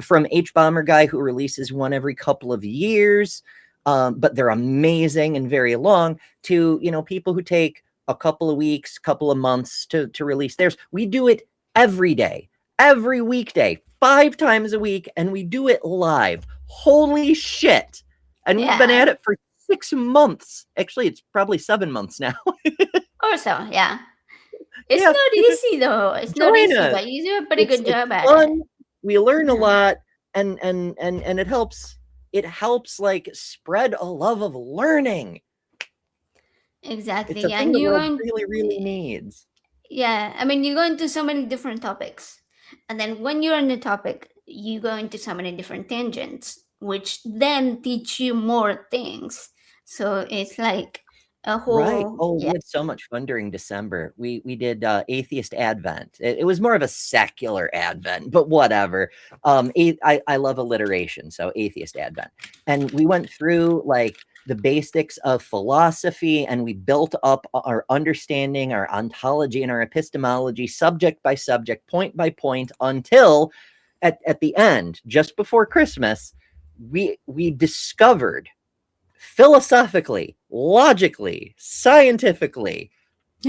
B: from H Bomber guy who releases one every couple of years, but they're amazing and very long. To people who take a couple of weeks, couple of months to release theirs. We do it every day, every weekday, 5 times a week, and we do it live. Holy shit! And we've been
A: Yeah.
B: at it for 6 months. Actually, it's probably 7 months now.
A: Or so, yeah. It's
B: Yeah,
A: not easy though. It's not
B: join
A: easy,
B: us.
A: but you do a pretty good
B: It's
A: job at it.
B: fun. We learn a
A: Yeah.
B: lot, and it helps like spread a love of learning. It's
A: Exactly.
B: a
A: Yeah.
B: thing
A: And
B: the
A: you're
B: world
A: going,
B: really, really needs.
A: yeah. I mean, you go into so many different topics, and then when you're on the topic, you go into so many different tangents, which then teach you more things. So it's like a
B: Right.
A: whole,
B: Oh, we
A: yeah,
B: had so much fun during December. We did Atheist Advent. It was more of a secular Advent, but whatever. I love alliteration, so Atheist Advent. And we went through like the basics of philosophy, and we built up our understanding, our ontology, and our epistemology, subject by subject, point by point, until at the end, just before Christmas, we discovered philosophically, logically, scientifically,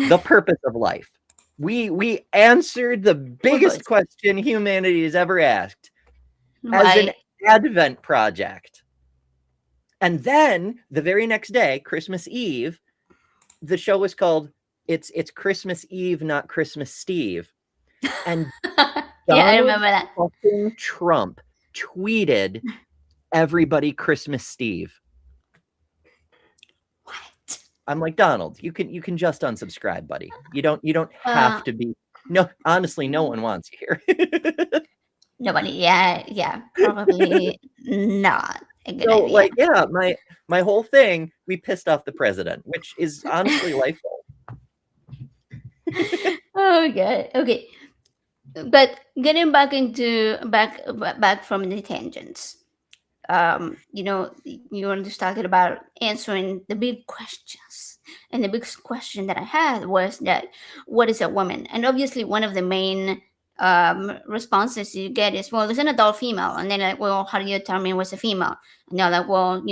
B: the purpose of life. We answered the
A: we're
B: biggest
A: both
B: question humanity has ever asked as an
A: right.
B: Advent project. And then the very next day, Christmas Eve, the show was called It's Christmas Eve, Not Christmas Steve. And
A: Yeah, I
B: Donald
A: remember that.
B: fucking Trump tweeted everybody Christmas Steve.
A: What?
B: I'm like, Donald, you can just unsubscribe, buddy. You don't
A: Uh,
B: have to be. No, honestly, no one wants you here.
A: Nobody. Yeah, yeah, probably not a good
B: So,
A: idea.
B: like, yeah, my whole thing, we pissed off the president, which is honestly life goal.
A: Oh, good. Okay, but getting back from the tangents. You were just talking about answering the big questions, and the biggest question that I had was that what is a woman? And obviously, one of the main responses you get is, well, it's an adult female, and then like, well, how do you determine what's a female? And they're like, well,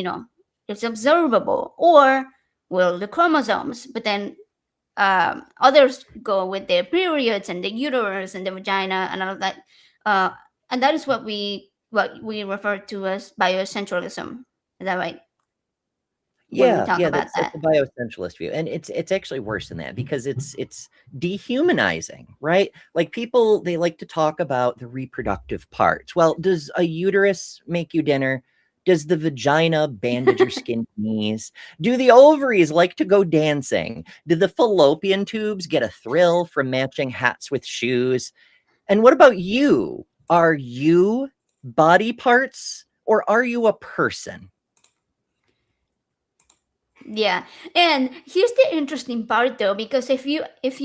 A: it's observable, or well, the chromosomes. But then others go with their periods and the uterus and the vagina and all of that, uh, and that is what we refer to as biocentralism. Is that right? When we
B: Yeah,
A: talk
B: yeah,
A: about
B: that's
A: that,
B: the bioessentialist view, and it's actually worse than that because it's dehumanizing, right? Like people, they like to talk about the reproductive parts. Well, does a uterus make you dinner? Does the vagina bandage your skin knees? Do the ovaries like to go dancing? Do the fallopian tubes get a thrill from matching hats with shoes? And what about you? Are you body parts or are you a person?
A: yeah. And here's the interesting part, though, because if you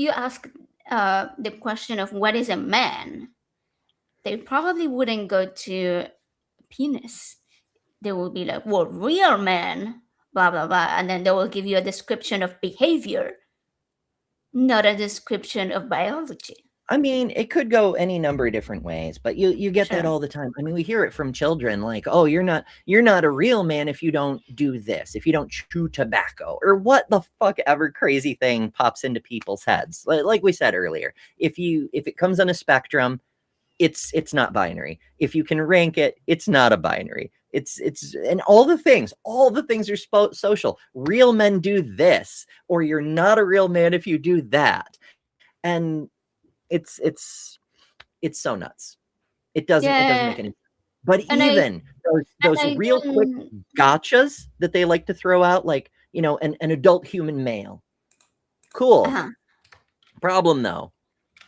A: ask the question of what is a man, they probably wouldn't go to penis. They will be like, well, real man, blah blah blah, and then they will give you a description of behavior, not a description of biology.
B: I mean, it could go any number of different ways, but you get that
A: Sure.
B: all the time. I mean, we hear it from children like, "Oh, you're not a real man if you don't do this, if you don't chew tobacco," or what the fuck ever crazy thing pops into people's heads. Like we said earlier, if it comes on a spectrum, it's not binary. If you can rank it, it's not a binary. It's and all the things are social. Real men do this, or you're not a real man if you do that. And it's so nuts. It doesn't make
A: Yeah,
B: any sense. But
A: and I
B: even those
A: and I
B: real quick
A: don't.
B: gotchas that they like to throw out, like, an adult human male. Cool.
A: Uh-huh.
B: Problem though.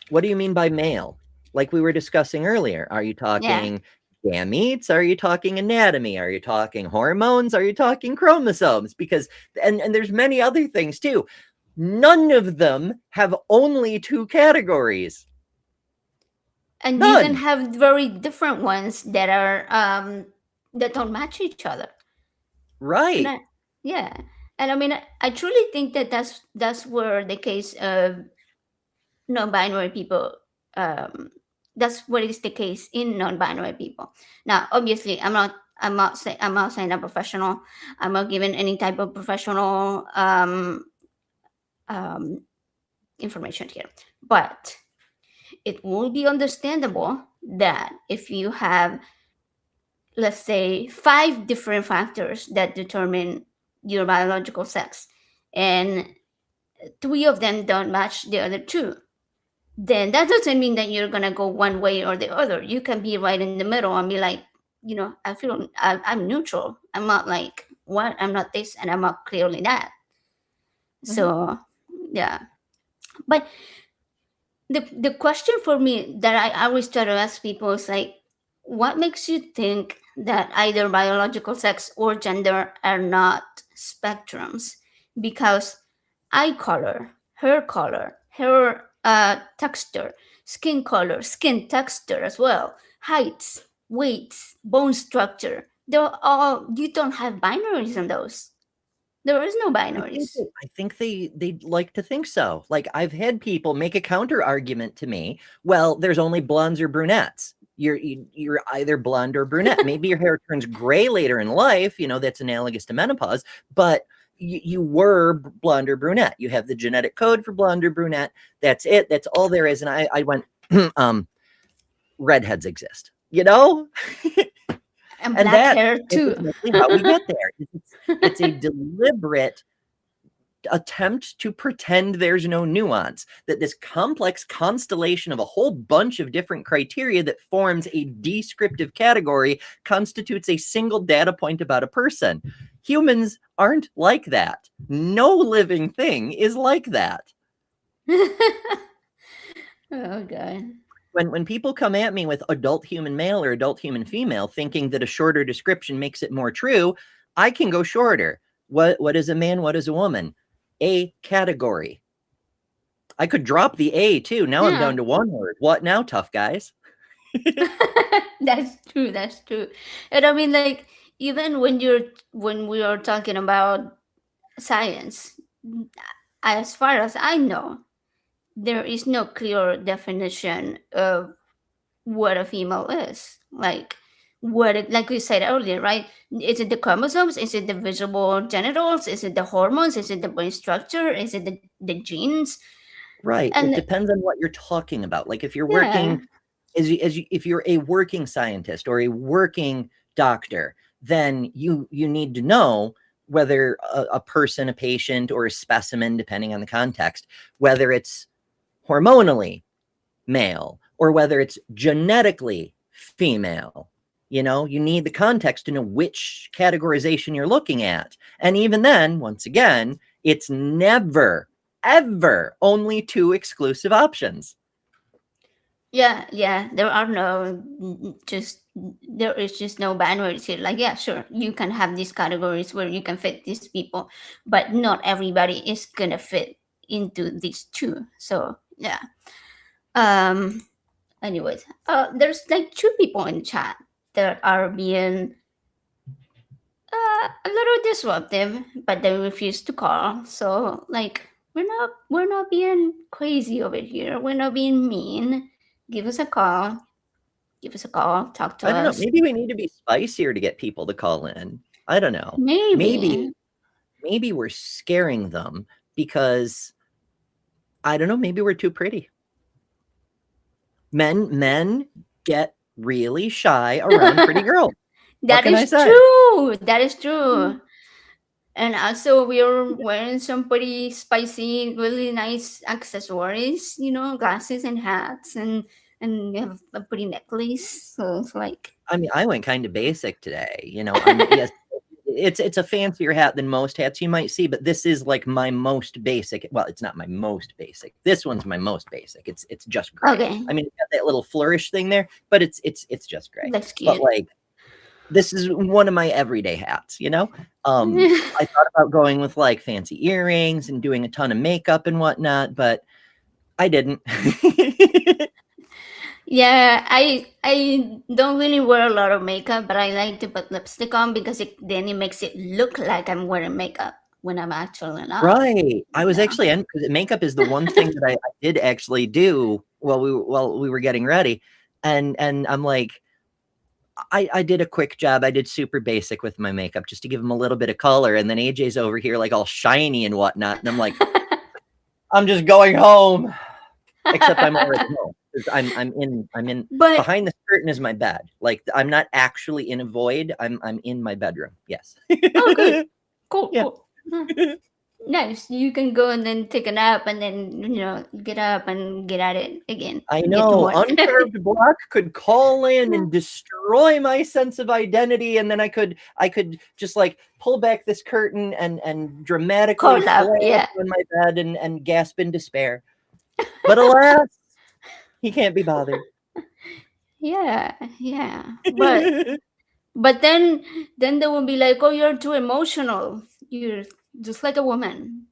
B: What do you mean by male? Like we were discussing earlier. Are you
A: Yeah.
B: talking gametes? Are you talking anatomy? Are you talking hormones? Are you talking chromosomes? Because and there's many other things too. None of them have only two categories.
A: And you can
B: None.
A: have very different ones that are that don't match each other. And
B: Right.
A: I, yeah, and I mean, I truly think that that's where the case of non-binary people, um, that's what is the case in non-binary people. Now, obviously, I'm not saying I'm professional. I'm not giving any type of professional um, information here, but it will be understandable that if you have, let's say, 5 different factors that determine your biological sex, and 3 of them don't match the other 2, then that doesn't mean that you're gonna go one way or the other. You can be right in the middle and be like, I'm neutral. I'm not like what, I'm not this, and I'm not clearly that.
B: Mhm.
A: So yeah, but the question for me that I always try to ask people is like, what makes you think that either biological sex or gender are not spectrums? Because eye color, hair texture, skin texture as well, heights, weights, bone structure. They're all, you don't have binaries in those. There is no binaries.
B: I think they'd like to think so. Like I've had people make a counter argument to me. Well, there's only blondes or brunettes. You're either blonde or brunette. Maybe your hair turns gray later in life. That's analogous to menopause. But you were blonde or brunette. You have the genetic code for blonde or brunette. That's it. That's all there is. And I went, redheads exist.
A: And
B: And
A: black
B: that
A: hair
B: is
A: too.
B: exactly how we get there. It's a deliberate attempt to pretend there's no nuance, that this complex constellation of a whole bunch of different criteria that forms a descriptive category constitutes a single data point about a person. Humans aren't like that. No living thing is like that.
A: Oh god.
B: When people come at me with adult human male or adult human female, thinking that a shorter description makes it more true, I can go shorter. What is a man? What is a woman? A category. I could drop the A too. Now I'm
A: Yeah.
B: down to one word. What now, tough guys?
A: That's true, that's true. And I mean, like, even when we are talking about science, as far as I know, there is no clear definition of what a female is. Like, like we said earlier, right? Is it the chromosomes? Is it the visible genitals? Is it the hormones? Is it the brain structure? Is it the genes?
B: Right. It
A: And
B: depends on what you're talking about. Like if you're
A: yeah.
B: working if you're a working scientist or a working doctor, then you need to know whether a person, a patient, or a specimen, depending on the context, whether it's hormonally male or whether it's genetically female. You need the context to know which categorization you're looking at. And even then, once again, it's never, ever only two exclusive options.
A: Yeah, there are no just there is just no binaries here. Like, yeah, sure, you can have these categories where you can fit these people, but not everybody is gonna fit into these two. So yeah. Um. Anyways, there's like 2 people in chat that are being a little disruptive, but they refuse to call. So like, we're not being crazy over here. We're not being mean. Give us a call. Give us a call, talk to
B: I don't know.
A: us.
B: Maybe we need to be spicier to get people to call in. I don't know. Maybe,
A: Maybe.
B: maybe we're scaring them because I don't know. Maybe we're too pretty. Men get really shy around pretty girls. What
A: That
B: can I
A: is
B: say?
A: true. That is true. And also, we're wearing some pretty spicy, really nice accessories, glasses and hats, and we have a pretty necklace. So it's like,
B: I mean, I went kind of basic today. Yes, it's a fancier hat than most hats you might see, but this is like my most basic. Well, it's not my most basic. This one's my most basic. It's just gray.
A: okay,
B: I mean, it's got that little flourish thing there, but it's just gray.
A: that's
B: But
A: cute.
B: like this is one of my everyday hats, you know? I thought about going with like fancy earrings and doing a ton of makeup and whatnot, but I didn't.
A: Yeah, I don't really wear a lot of makeup, but I like to put lipstick on because then it makes it look like I'm wearing makeup when I'm actually not.
B: Right. I was
A: Yeah.
B: actually because makeup is the one thing that I did actually do while we were getting ready. And I'm like, I did a quick job. I did super basic with my makeup just to give him a little bit of color. And then AJ's over here like all shiny and whatnot. And I'm like, I'm just going home. Except I'm already home. I'm in
A: But
B: behind the curtain is my bed. Like I'm not actually in a void. I'm in my bedroom. Yes.
A: oh, good, cool,
B: Yeah.
A: cool. Nice. You can go and then take a nap and then get up and get at it again.
B: I
A: Get to
B: know
A: work.
B: uncarved block could call in and destroy my sense of identity, and then I could just like pull back this curtain and dramatically
A: Cold up.
B: flare
A: Yeah.
B: on my bed and gasp in despair. But alas, he can't be bothered.
A: Yeah. Yeah. But then they will be like, "Oh, you're too emotional. You're just like a woman."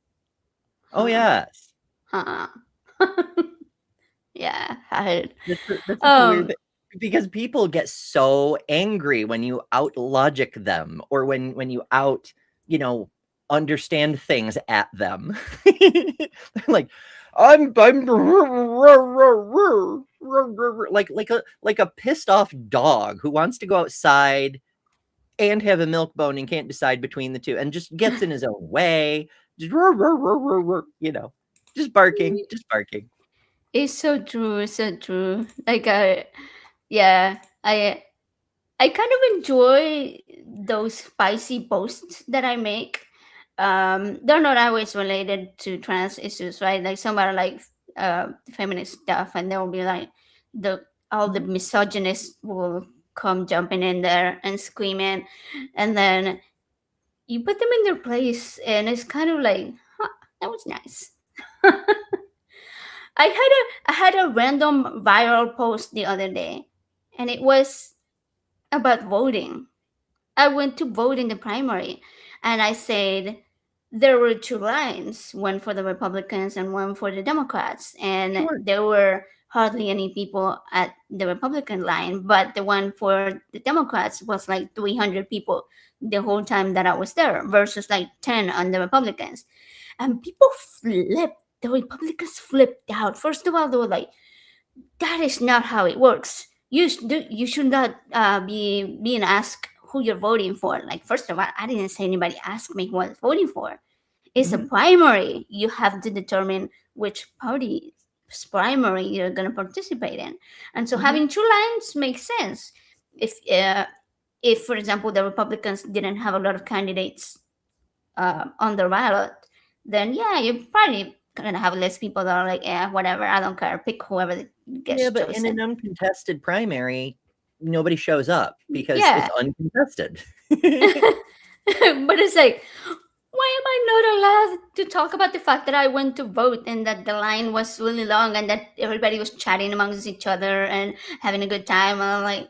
B: Oh
A: Huh.
B: yes.
A: Huh. Yeah. I heard.
B: That's such a weird
A: Um.
B: thing because people get so angry when you out logic them or when you out, you know, understand things at them. They're like, I'm like a pissed off dog who wants to go outside and have a milk bone and can't decide between the two and just gets in his own way. Just, you know, just barking, just barking.
A: It's so true. It's so true. Like, yeah, I kind of enjoy those spicy posts that I make. They're not always related to trans issues, right? Like some are like feminist stuff, and there will be like the all the misogynists will come jumping in there and screaming, and then you put them in their place, and it's kind of like, huh, that was nice. I had a random viral post the other day, and it was about voting. I went to vote in the primary, and I said there were two lines, one for the Republicans and one for the Democrats, and
B: Sure.
A: there were hardly any people at the Republican line, but the one for the Democrats was like 300 people the whole time that I was there versus like 10 on the Republicans. And people flipped. The Republicans flipped out. First of all, they were like, that is not how it works. You should not be being asked who you're voting for. Like, first of all, I didn't say anybody asked me who I was voting for. It's a
B: Mhm.
A: primary. You have to determine which party's primary you're going to participate in. And so
B: Mhm.
A: having two lines makes sense. If for example, the Republicans didn't have a lot of candidates on the ballot, then yeah, you're probably gonna have less people that are like, yeah, whatever, I don't care, pick whoever
B: Yeah,
A: gets
B: but in
A: chosen.
B: an uncontested primary, nobody shows up because it's
A: Yeah.
B: uncontested.
A: But it's like, why am I not allowed to talk about the fact that I went to vote and that the line was really long and that everybody was chatting amongst each other and having a good time? And I'm like,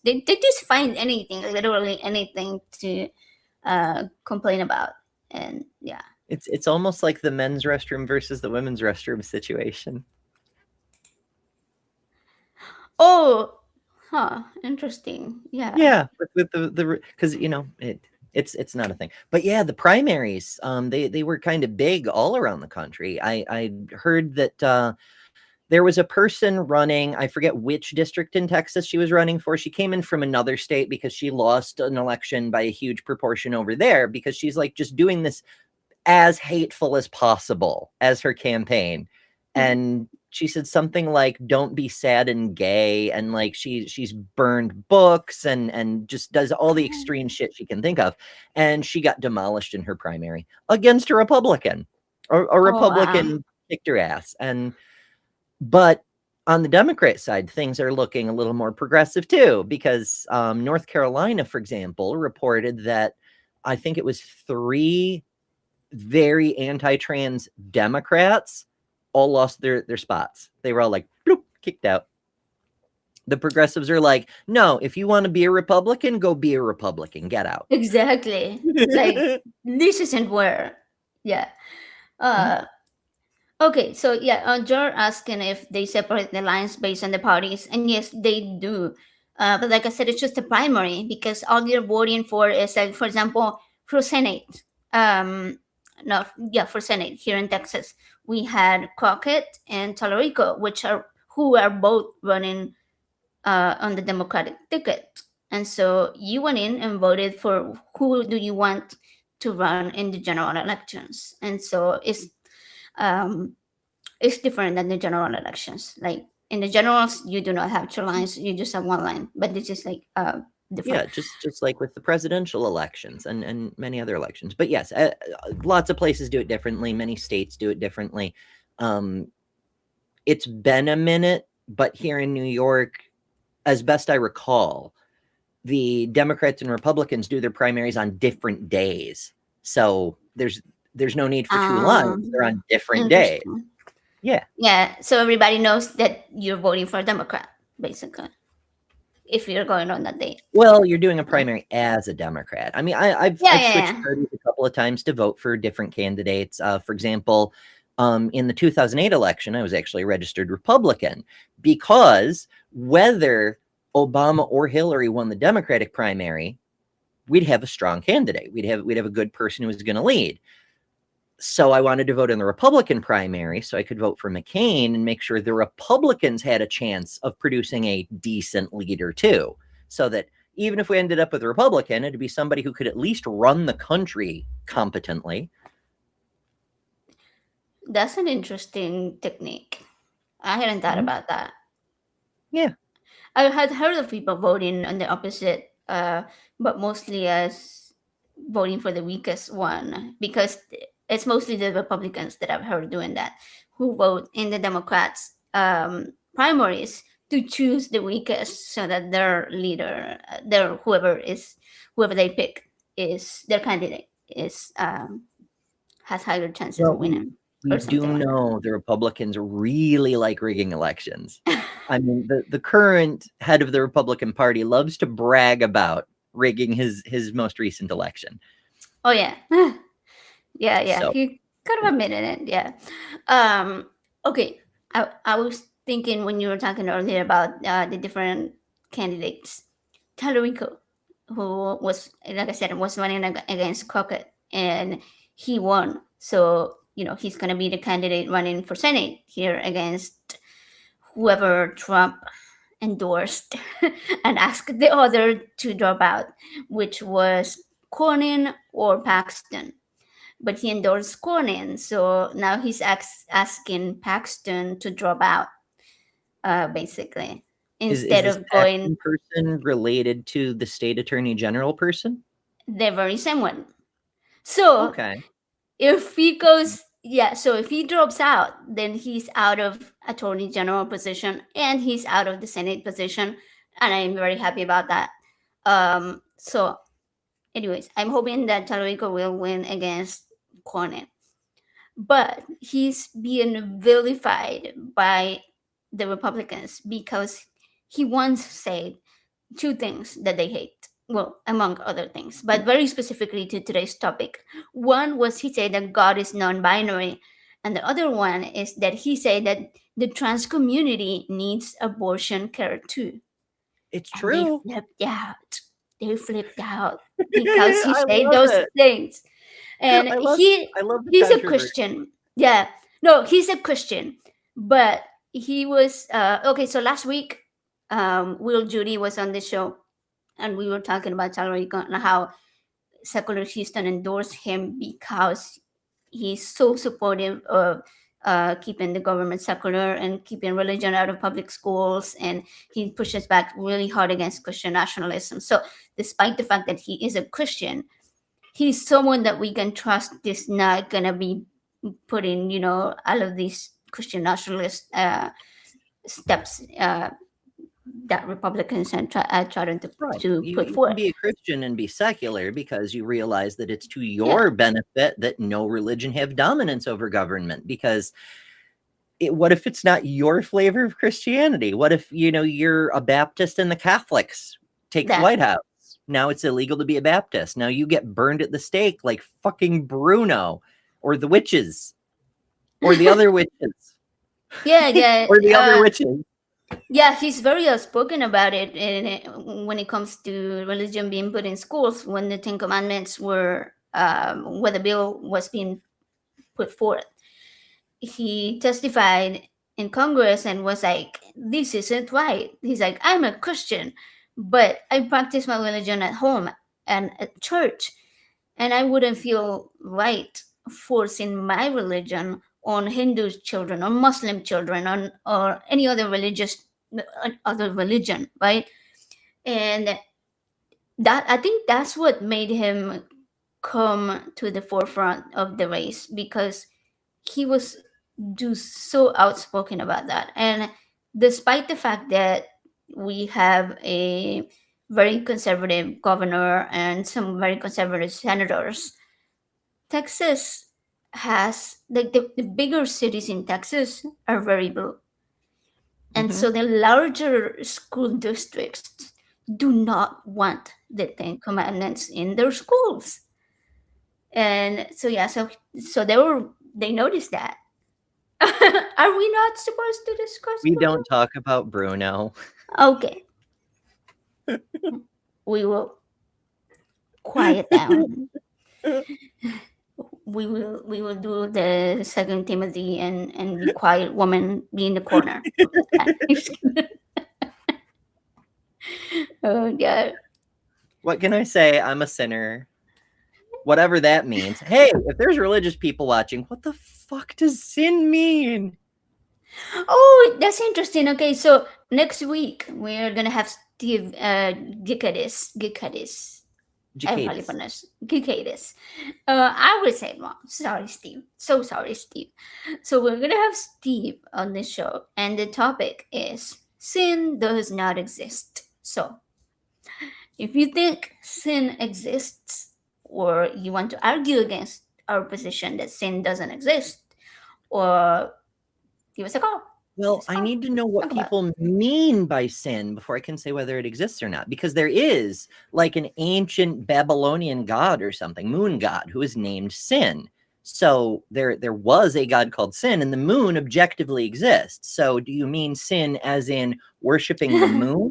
A: they just find anything, literally anything to complain about. And yeah.
B: It's almost like the men's restroom versus the women's restroom situation.
A: Oh, huh, interesting. Yeah.
B: Yeah, with the because you know it's not a thing. But yeah, the primaries they were kind of big all around the country. I heard that there was a person running, I forget which district in Texas she was running for. She came in from another state because she lost an election by a huge proportion over there because she's like just doing this as hateful as possible as her campaign.
A: Mhm.
B: And she said something like don't be sad and gay and like she's burned books and just does all the extreme shit she can think of, and she got demolished in her primary against a Republican. A
A: Oh wow.
B: Republican kicked her ass. And but on the Democrat side, things are looking a little more progressive too, because North Carolina, for example, reported that I think it was three very anti-trans Democrats all lost their spots. They were all like bloop, kicked out. The progressives are like, no, if you want to be a Republican, go be a Republican. Get out.
A: Exactly. Like, this isn't where. Yeah. Uh, okay, so yeah, you're asking if they separate the lines based on the parties, and yes, they do. But like I said, it's just a primary because all you're voting for is, like, for example, for Senate. Um, no, yeah, for Senate here in Texas, we had Crockett and Tallarico, which are who are both running on the Democratic ticket, and so you went in and voted for who do you want to run in the general elections, and so um, it's different than the general elections. Like in the generals, you do not have two lines; you just have one line. But this is like different.
B: Yeah, just like with the presidential elections and many other elections. But yes, lots of places do it differently. Many states do it differently. It's been a minute, but here in New York, as best I recall, the Democrats and Republicans do their primaries on different days. So there's no need for two lines. They're on different days.
A: Interesting.
B: Yeah.
A: Yeah. So everybody knows that you're voting for a Democrat, basically, if you're going on that date.
B: Well, you're doing a primary as a Democrat. I mean, I've switched parties a couple of times to vote for different candidates. For example, in the 2008 election, I was actually a registered Republican because whether Obama or Hillary won the Democratic primary, we'd have a strong candidate. We'd have a good person who was going to lead. So I wanted to vote in the Republican primary so I could vote for McCain and make sure the Republicans had a chance of producing a decent leader too. So that even if we ended up with a Republican, it'd be somebody who could at least run the country competently.
A: That's an interesting technique. I hadn't thought about that.
B: Yeah.
A: I had heard of people voting on the opposite, but mostly as voting for the weakest one because it's mostly the Republicans that I've heard doing that, who vote in the Democrats' primaries to choose the weakest so that their leader, whoever they pick is their candidate is has higher chances of winning.
B: We do know the Republicans really like rigging elections. I mean, the current head of the Republican Party loves to brag about rigging his most recent election.
A: Oh yeah, yeah. So, he kind of admitted it. Yeah. Okay. I was thinking when you were talking earlier about the different candidates, Tallarico, who was, like I said, was running against Crockett, and he won. So he's going to be the candidate running for Senate here against whoever Trump endorsed and asked the other to drop out, which was Cornyn or Paxton. But he endorsed Cornyn, so now he's asking Paxton to drop out, basically, instead
B: is
A: of going.
B: Person related to the state attorney general person?
A: The very same one. So if he goes, so if he drops out, then he's out of attorney general position and he's out of the Senate position, and I'm very happy about that. So anyways, I'm hoping that Tallarico will win against Cornyn. But he's being vilified by the Republicans because he once said two things that they hate. Well, among other things, but very specifically to today's topic. One was he said that God is non-binary, and the other one is that he said that the trans community needs abortion care too.
B: It's true.
A: They flipped out because he said those things. And he's a Christian. Yeah. No, he's a Christian. But he was okay, so last week Will Judy was on the show and we were talking about Tallarico and how secular Houston endorsed him because he's so supportive of keeping the government secular and keeping religion out of public schools, and he pushes back really hard against Christian nationalism. So despite the fact that he is a Christian, he's someone that we can trust is not gonna be putting all of these Christian nationalist steps that Republicans are trying to put forward.
B: You can be a Christian and be secular because you realize that it's to your benefit that no religion have dominance over government. Because what if it's not your flavor of Christianity? What if, you're a Baptist and the Catholics take the
A: That
B: White House? Now it's illegal to be a Baptist. Now you get burned at the stake like fucking Bruno or the witches or the other witches
A: yeah, yeah.
B: or the other witches.
A: Yeah, he's very outspoken about it, when it comes to religion being put in schools. When the Ten Commandments where the bill was being put forth, he testified in Congress and was like, "This isn't right." He's like, "I'm a Christian, but I practice my religion at home and at church, and I wouldn't feel right forcing my religion on Hindu children or Muslim children or any other religion, right?" And that, I think that's what made him come to the forefront of the race, because he was just so outspoken about that. And despite the fact that we have a very conservative governor and some very conservative senators, Texas has, like, the bigger cities in Texas are very blue. And
B: Mhm.
A: so the larger school districts do not want the Ten Commandments in their schools. And so yeah, so they noticed that. Are we not supposed to discuss
B: We
A: Bruno?
B: don't talk about Bruno.
A: Okay, we will quiet down. We will do the Second Timothy and be quiet woman be in the corner of the time. Oh yeah.
B: What can I say? I'm a sinner. Whatever that means. Hey, if there's religious people watching, what the fuck does sin mean?
A: Oh, that's interesting. Okay, so next week we're gonna have Steve Gikadis. I probably
B: Jacades.
A: pronounced Gikadis. I would say it wrong. Sorry, Steve. So sorry, Steve. So we're gonna have Steve on the show, and the topic is sin does not exist. So if you think sin exists, or you want to argue against our position that sin doesn't exist, or give us a call. Give
B: Well,
A: us a
B: I
A: call.
B: need to know what
A: Talk about it.
B: people mean by sin before I can say whether it exists or not. Because there is like an ancient Babylonian god or something, moon god, who is named Sin. So there was a god called Sin, and the moon objectively exists. So do you mean sin as in worshiping the moon?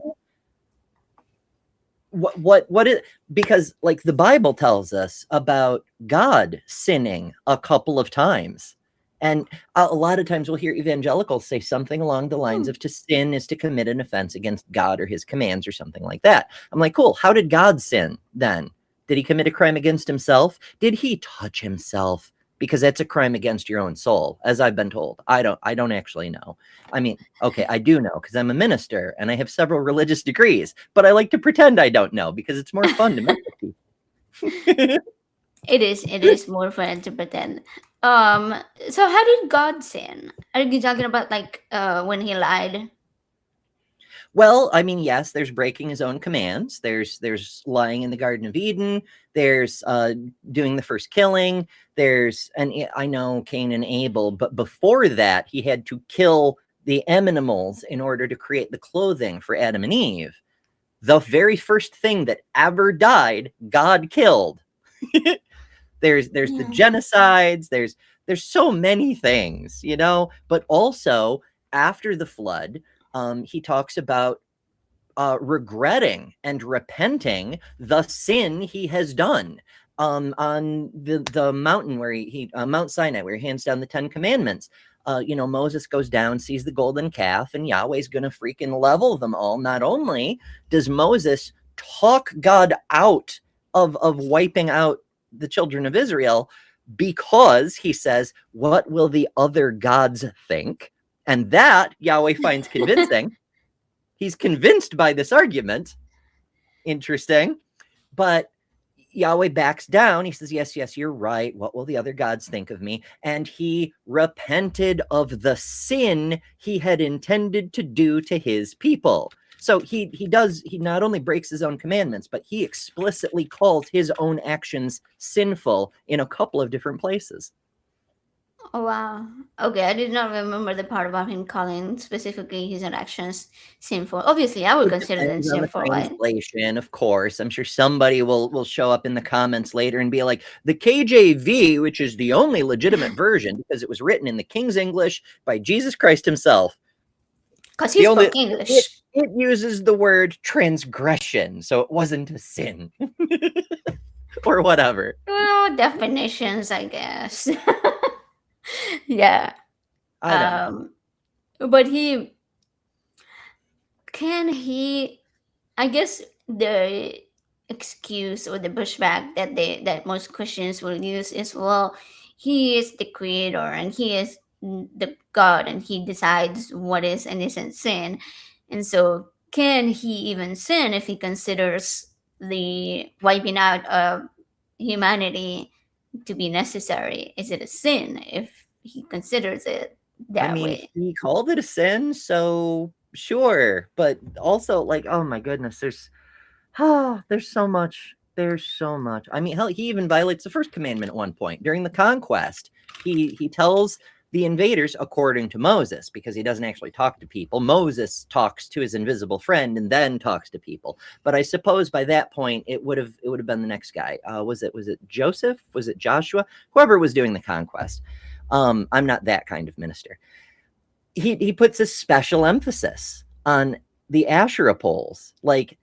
B: What is, because like the Bible tells us about God sinning a couple of times. And a lot of times we'll hear evangelicals say something along the lines
A: Hmm.
B: of to sin is to commit an offense against God or his commands or something like that. I'm like, cool. How did God sin then? Did he commit a crime against himself? Did he touch himself? Because that's a crime against your own soul, as I've been told. I don't actually know. I mean, okay, I do know because I'm a minister and I have several religious degrees, but I like to pretend I don't know because it's more fun to mess with people.
A: It is more fun to pretend. Um, so how did God sin? Are you talking about like when he lied?
B: Well, I mean, yes, there's breaking his own commands. There's lying in the Garden of Eden. There's doing the first killing. There's, and I know Cain and Abel, but before that, he had to kill the animals in order to create the clothing for Adam and Eve. The very first thing that ever died, God killed. There's the
A: Yeah.
B: genocides. There's so many things, But also after the flood, he talks about regretting and repenting the sin he has done on the mountain where he Mount Sinai, where he hands down the 10 Commandments. Moses goes down, sees the golden calf, and Yahweh's going to freaking level them all. Not only does Moses talk God out of wiping out the children of Israel, because he says, what will the other gods think? And that Yahweh finds convincing. He's convinced by this argument. Interesting. But Yahweh backs down. He says, yes, yes, you're right. What will the other gods think of me? And he repented of the sin he had intended to do to his people. So he not only breaks his own commandments, but he explicitly calls his own actions sinful in a couple of different places.
A: Oh wow. Okay, I did not remember the part about him calling specifically his actions sinful. Obviously, I would
B: It
A: consider them
B: depends on the
A: sinful, right?
B: translation, of course. I'm sure somebody will show up in the comments later and be like, the KJV, which is the only legitimate version because it was written in the King's English by Jesus Christ himself.
A: Because he
B: The only
A: spoke English.
B: it uses the word transgression, so it wasn't a sin or whatever.
A: Well, definitions, I guess. Yeah.
B: I don't know.
A: Um, but he, I guess the excuse or the pushback that most Christians will use is, well, he is the creator and he is the God and he decides what is and isn't sin. And so can he even sin if he considers the wiping out of humanity to be necessary? Is it a sin if he considers it
B: I
A: that
B: mean,
A: way?
B: he called it a sin, so sure. But also, like, oh my goodness, there's so much. There's so much. I mean, hell, he even violates the first commandment at one point during the conquest. He tells the invaders, according to Moses, because he doesn't actually talk to people. Moses talks to his invisible friend and then talks to people. But I suppose by that point it would have been the next guy. Was it Joseph? Was it Joshua? Whoever was doing the conquest. I'm not that kind of minister. He puts a special emphasis on the Asherah poles, like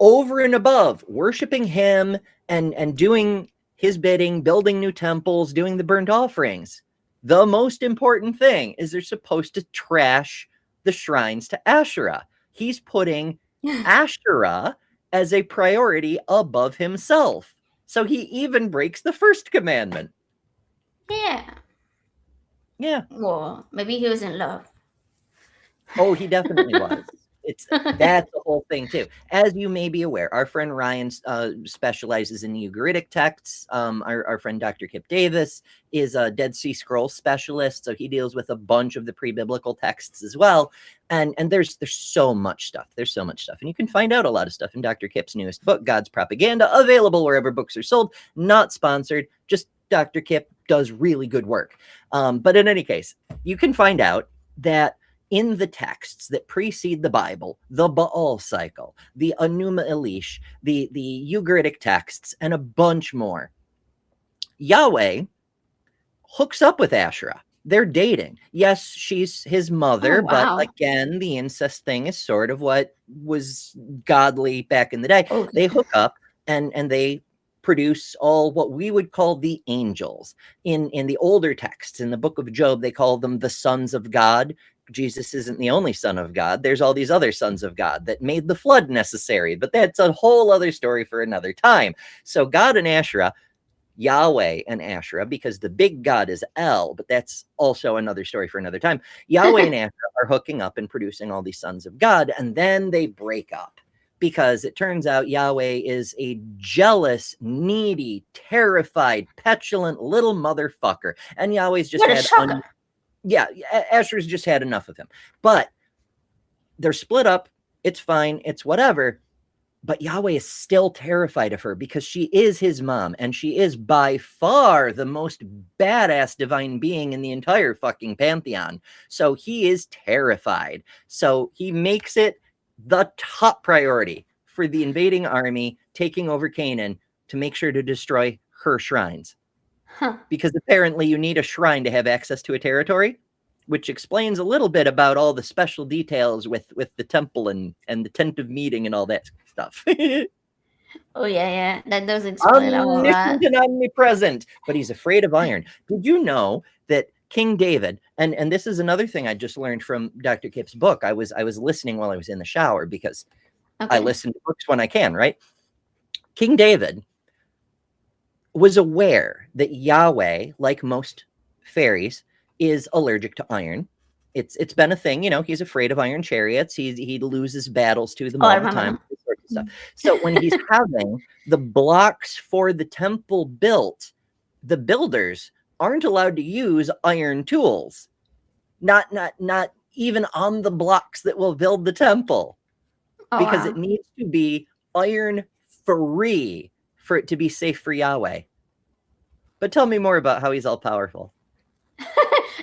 B: over and above worshiping him and doing his bidding, building new temples, doing the burnt offerings. The most important thing is they're supposed to trash the shrines to Asherah. He's putting Asherah as a priority above himself. So he even breaks the first commandment.
A: Yeah.
B: Yeah.
A: Well, maybe he was in love.
B: Oh, he definitely was. That's the whole thing too. As you may be aware, our friend Rion specializes in Ugaritic texts. Our friend Dr. Kip Davis is a Dead Sea Scrolls specialist, so he deals with a bunch of the pre-biblical texts as well. And there's so much stuff. There's so much stuff, and you can find out a lot of stuff in Dr. Kip's newest book, God's Propaganda, available wherever books are sold. Not sponsored. Just Dr. Kip does really good work. But in any case, you can find out that in the texts that precede the Bible, the Baal cycle, the Enuma Elish, the Ugaritic texts, and a bunch more, Yahweh hooks up with Asherah. They're dating. Yes, she's his
A: Oh
B: mother, but
A: wow.
B: again, the incest thing is sort of what was godly back in the day.
A: Okay.
B: They hook up and they produce all what we would call the angels. In the older texts, in the book of Job, they call them the sons of God. Jesus isn't the only son of God. There's all these other sons of God that made the flood necessary, but that's a whole other story for another time. So God and Asherah, Yahweh and Asherah, because the big God is El, but that's also another story for another time. Yahweh and Asherah are hooking up and producing all these sons of God, and then they break up because it turns out Yahweh is a jealous, needy, terrified, petulant little motherfucker, and Yahweh's just
A: What a
B: had
A: shocker.
B: yeah, Asher's just had enough of him. But they're split up. It's fine. It's whatever. But Yahweh is still terrified of her because she is his mom, and she is by far the most badass divine being in the entire fucking pantheon. So he is terrified. So he makes it the top priority for the invading army taking over Canaan to make sure to destroy her shrines.
A: Huh.
B: Because apparently you need a shrine to have access to a territory, which explains a little bit about all the special details with the temple and the tent of meeting and all that stuff.
A: Oh yeah, yeah. That does explain a whole lot.
B: Omniscient and omnipresent, but he's afraid of iron. Did you know that King David, and this is another thing I just learned from Dr. Kip's book. I was listening while I was in the shower because I
A: Okay.
B: listen to books when I can, right? King David was aware that Yahweh, like most fairies, is allergic to iron. It's been a thing, he's afraid of iron chariots. He loses battles to them
A: Oh, I
B: all the
A: remember
B: time,
A: now.
B: this sort of stuff. So when he's having the blocks for the temple built, the builders aren't allowed to use iron tools. Not even on the blocks that will build the temple,
A: Oh
B: because it
A: wow.
B: needs to be iron free for it to be safe for Yahweh. But tell me more about how he's all powerful.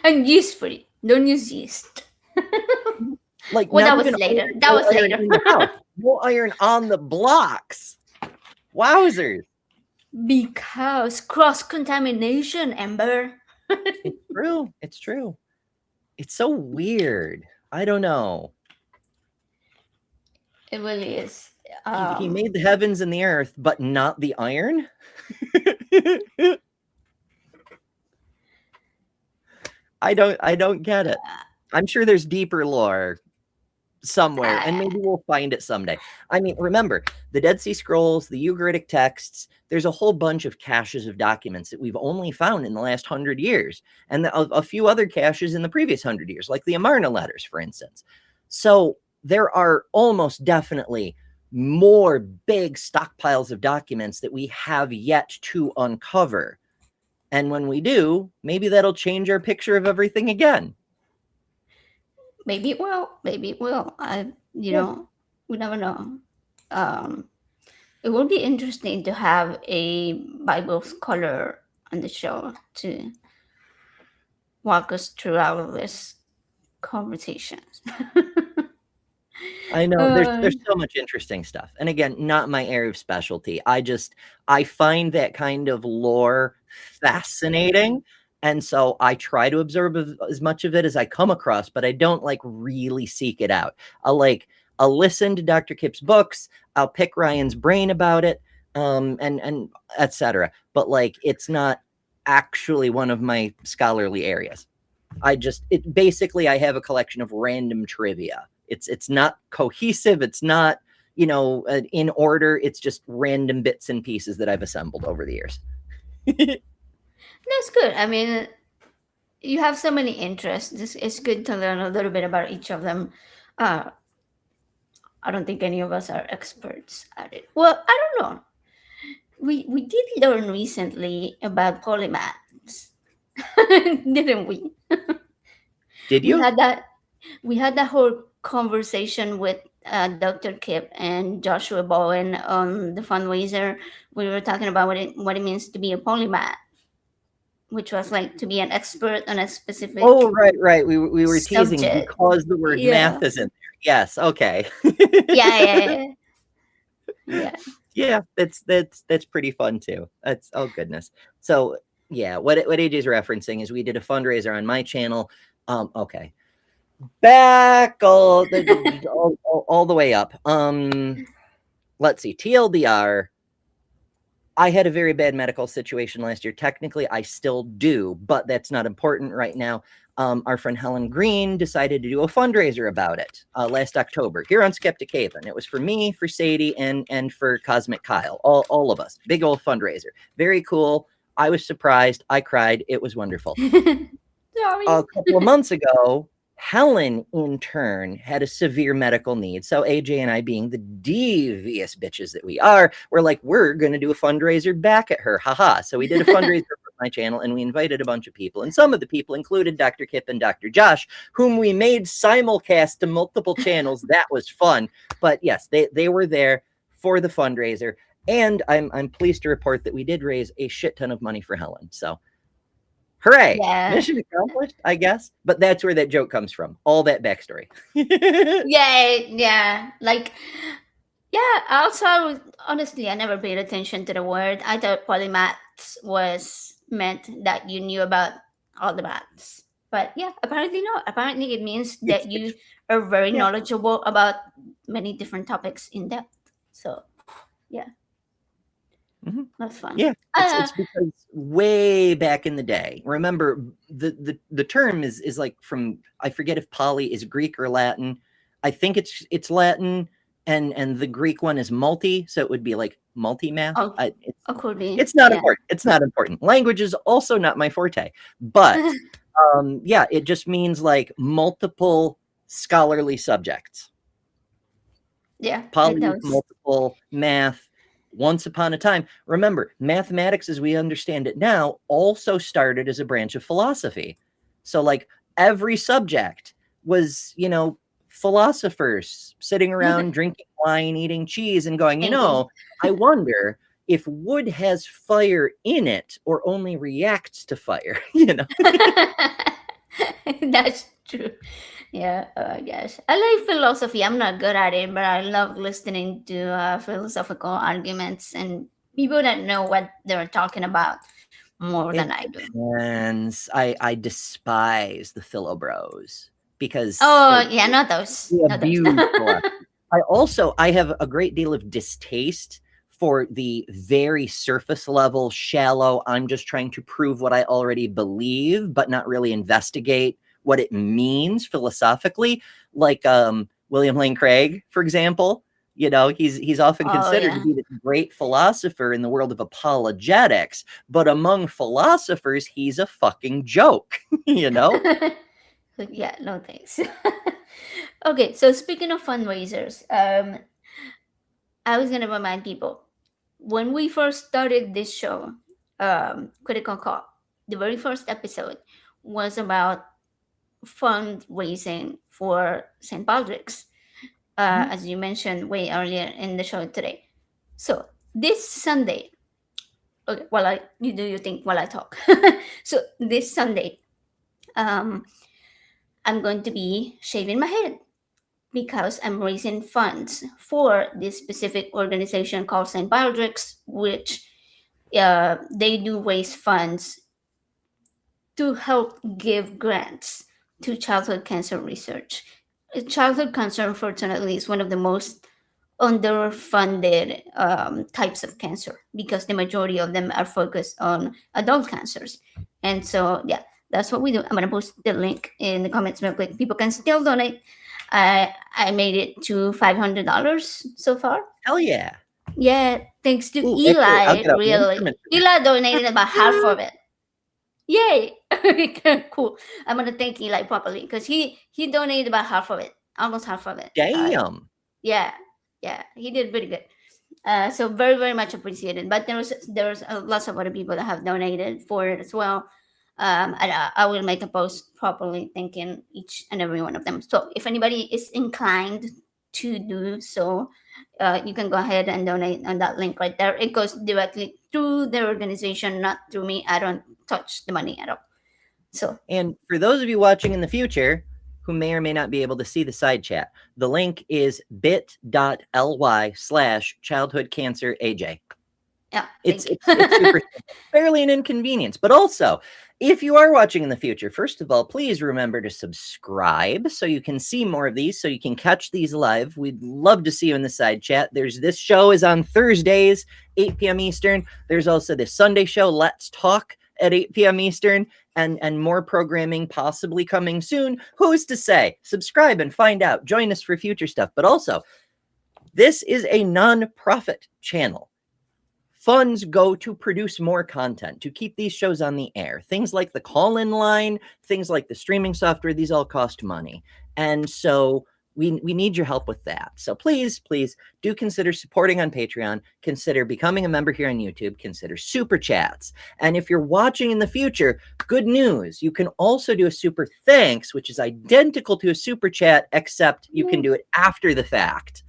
A: And yeast free. Don't use yeast.
B: Like,
A: Well,
B: not
A: that was
B: even
A: later.
B: iron,
A: That
B: no
A: was
B: iron
A: later.
B: in the house, no iron on the blocks. Wowzers.
A: Because cross contamination, Ember.
B: It's true. It's true. It's so weird. I don't know.
A: It really is.
B: He made the heavens and the earth, but not the iron. I don't get it. I'm sure there's deeper lore somewhere, and maybe we'll find it someday. I mean, remember, the Dead Sea Scrolls, the Ugaritic texts, there's a whole bunch of caches of documents that we've only found in the last 100 years, and a few other caches in the previous 100 years, like the Amarna letters, for instance. So there are almost definitely more big stockpiles of documents that we have yet to uncover. And when we do, maybe that'll change our picture of everything again.
A: Maybe it will. Maybe it will. You know, we never know. It will be interesting to have a Bible scholar on the show to walk us through all of this conversations.
B: I know there's so much interesting stuff. And again, not my area of specialty. I find that kind of lore fascinating. And so I try to absorb as much of it as I come across, but I don't like really seek it out. I'll listen to Dr. Kip's books, I'll pick Ryan's brain about it, and etc. But like it's not actually one of my scholarly areas. Basically I have a collection of random trivia. It's not cohesive. It's not, in order. It's just random bits and pieces that I've assembled over the years.
A: That's good. I mean, you have so many interests. It's good to learn a little bit about each of them. Uh, I don't think any of us are experts at it. Well, I don't know. We did learn recently about polymaths, didn't we?
B: Did
A: We
B: you?
A: had that whole conversation with Dr. Kip and Joshua Bowen on the fundraiser. We were talking about what it means to be a polymath, which was like to be an expert on a specific.
B: Oh, right. We were teasing
A: subject.
B: because the word
A: Yeah.
B: math is in there. Yes. Okay.
A: Yeah.
B: Yeah. That's pretty fun too. Oh goodness. So yeah, what AJ's referencing is we did a fundraiser on my channel. Okay. Back all the way up. Let's see. TLDR. I had a very bad medical situation last year. Technically, I still do, but that's not important right now. Our friend Helen Green decided to do a fundraiser about it last October here on Skeptic Haven. It was for me, for Sadie, and for Cosmic Kyle, all of us. Big old fundraiser. Very cool. I was surprised. I cried. It was wonderful.
A: Sorry.
B: A couple of months ago, Helen, in turn, had a severe medical need. So AJ and I, being the devious bitches that we are, we're going to do a fundraiser back at her. Haha. So we did a fundraiser for my channel, and we invited a bunch of people. And some of the people included Dr. Kip and Dr. Josh, whom we made simulcast to multiple channels. That was fun. But yes, they were there for the fundraiser. And I'm pleased to report that we did raise a shit ton of money for Helen. So hooray!
A: Yeah.
B: Mission accomplished, I guess. But that's where that joke comes from. All that backstory.
A: Yeah. Also, honestly, I never paid attention to the word. I thought polymaths was meant that you knew about all the maths. But yeah, apparently not. Apparently it means that you are very knowledgeable about many different topics in depth. So yeah.
B: Mm-hmm.
A: That's fun.
B: Yeah, it's because way back in the day, remember the term is like from, I forget if poly is Greek or Latin. I think it's Latin, and the Greek one is multi, so it would be like multi-math.
A: Could be.
B: It's not important. It's not important. Language is also not my forte, but yeah, it just means like multiple scholarly subjects.
A: Yeah,
B: poly, multiple, math. Once upon a time, remember, mathematics as we understand it now also started as a branch of philosophy. So like every subject was, philosophers sitting around drinking wine, eating cheese, and going, I wonder if wood has fire in it or only reacts to fire,
A: That's true. Yeah, yes. I like philosophy. I'm not good at it, but I love listening to philosophical arguments and people that know what they're talking about more than
B: It
A: I do.
B: depends. I despise the philo bros because
A: Oh, yeah, not those.
B: they
A: Not those.
B: abuse philosophy. I have a great deal of distaste for the very surface level, shallow, I'm just trying to prove what I already believe, but not really investigate what it means philosophically. Like William Lane Craig, for example. You know, he's often
A: Oh,
B: considered to
A: yeah.
B: be the great philosopher in the world of apologetics, but among philosophers, he's a fucking joke, you know?
A: Yeah, no thanks. Okay, so speaking of fundraisers, I was gonna remind people when we first started this show, Critical Call, the very first episode was about fundraising for St. Patrick's,
B: Mhm.
A: as you mentioned way earlier in the show today. So this Sunday, okay, while I you do you think while I talk. So this Sunday, um, I'm going to be shaving my head because I'm raising funds for this specific organization called St. Patrick's, which they do raise funds to help give grants to childhood cancer research. Childhood cancer, unfortunately, is one of the most underfunded types of cancer because the majority of them are focused on adult cancers. And so, yeah, that's what we do. I'm going to post the link in the comments real quick. People can still donate. I made it to $500 so far.
B: Hell yeah.
A: Yeah, thanks to
B: Ooh, hey, I'll
A: Eli,
B: get out my
A: really.
B: instrument for
A: Eli donated about half
B: that.
A: of it. Yay! Cool. I'm gonna thank Eli properly because he donated about half of it, almost half of it.
B: Damn.
A: Yeah, yeah, he did pretty good. So very very much appreciated. But there's lots of other people that have donated for it as well. And I will make a post properly thanking each and every one of them. So if anybody is inclined to do so, you can go ahead and donate on that link right there. It goes directly through the organization, not through me. I don't touch the money at all. So
B: And for those of you watching in the future who may or may not be able to see the side chat, the link is bit.ly/childhoodcanceraj.
A: yeah,
B: It's
A: thank you.
B: it's it's super simple. Barely an inconvenience, but also if you are watching in the future, first of all, please remember to subscribe so you can see more of these, so you can catch these live. We'd love to see you in the side chat. This show is on Thursdays, 8 p.m. Eastern. There's also this Sunday show, Let's Talk, at 8 p.m. Eastern, and more programming possibly coming soon. Who's to say? Subscribe and find out. Join us for future stuff. But also, this is a non-profit channel. Funds go to produce more content, to keep these shows on the air. Things like the call-in line, things like the streaming software, these all cost money. And so we need your help with that. So please do consider supporting on Patreon, consider becoming a member here on YouTube, consider super chats. And if you're watching in the future, good news, you can also do a super thanks, which is identical to a super chat, except you can do it after the fact.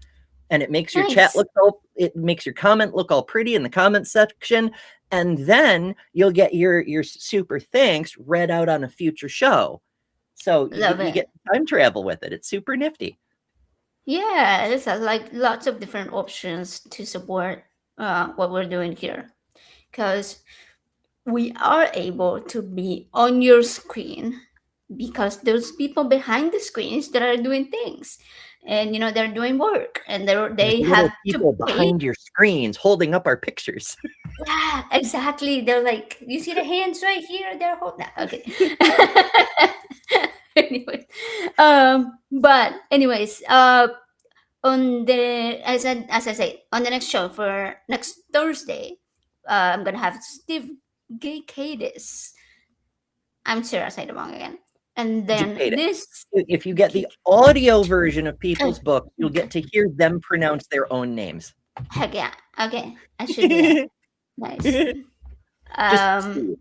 B: And it makes your chat
A: Nice.
B: look it makes your comment look all pretty in the comment section, and then you'll get your super thanks read out on a future show. So
A: Love
B: you
A: it.
B: get time travel with it. It's super nifty.
A: Yeah, there's like lots of different options to support what we're doing here because we are able to be on your screen because there's people behind the screens that are doing things and they're doing work and
B: There's
A: they have
B: little
A: to
B: people
A: pay.
B: behind your screens holding up our pictures.
A: Yeah, exactly. They're like, you see the hands right here? They're holding that. Okay. Anyway, but anyways, on the as I say on the next show for next Thursday, I'm gonna have Steve Gakadis. I'm sure I said it wrong again. And then
B: Jada,
A: this,
B: if you get the audio version of
A: oh,
B: people's books, you'll get to hear them pronounce their own names.
A: heck yeah, okay, I should do that. Nice.
B: Just
A: Um,
B: Steve.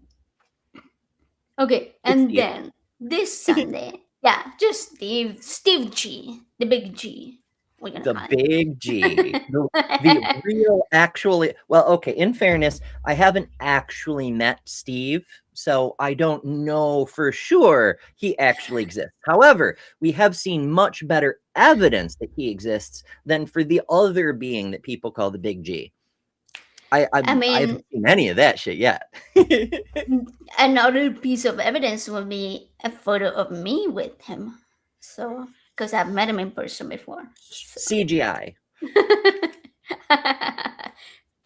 A: okay,
B: It's
A: and
B: Steve.
A: then this Sunday, yeah, just Steve G, the big G. we're gonna
B: The
A: find.
B: big G. The real actually, well, okay, in fairness, I haven't actually met Steve, so I don't know for sure he actually exists. However, we have seen much better evidence that he exists than for the other being that people call the big G.
A: I
B: I haven't
A: mean,
B: seen any of that shit yet.
A: another piece of evidence will be a photo of me with him. So, because I've met him in person before. So.
B: CGI.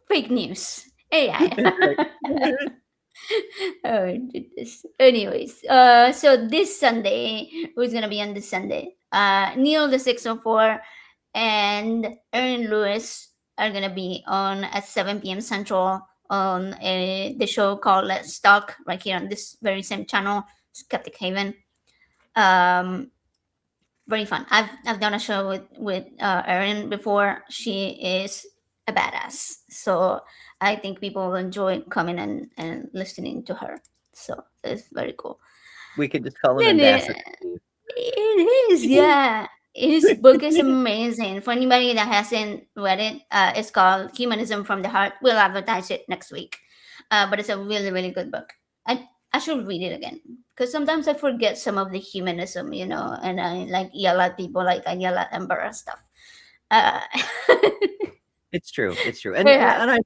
A: Fake news. AI.
B: Like,
A: Oh goodness. Anyways, so this Sunday, who's gonna be on this Sunday? Neil the 604 and Aaron Lewis are gonna be on at 7 p.m. Central on the show called Let's Talk right here on this very same channel, Skeptic Haven. Um, Very fun. I've done a show with Erin before. She is a badass, so I think people will enjoy coming and listening to her. So it's very cool.
B: we could just call him
A: Then
B: Ambassador.
A: it is, yeah. His book is amazing. For anybody that hasn't read it, it's called Humanism from the Heart. We'll advertise it next week. But it's a really, really good book. I should read it again because sometimes I forget some of the humanism, and I like yell at people like I yell at Ember and stuff. Uh,
B: It's true. It's true. And
A: yeah,
B: and I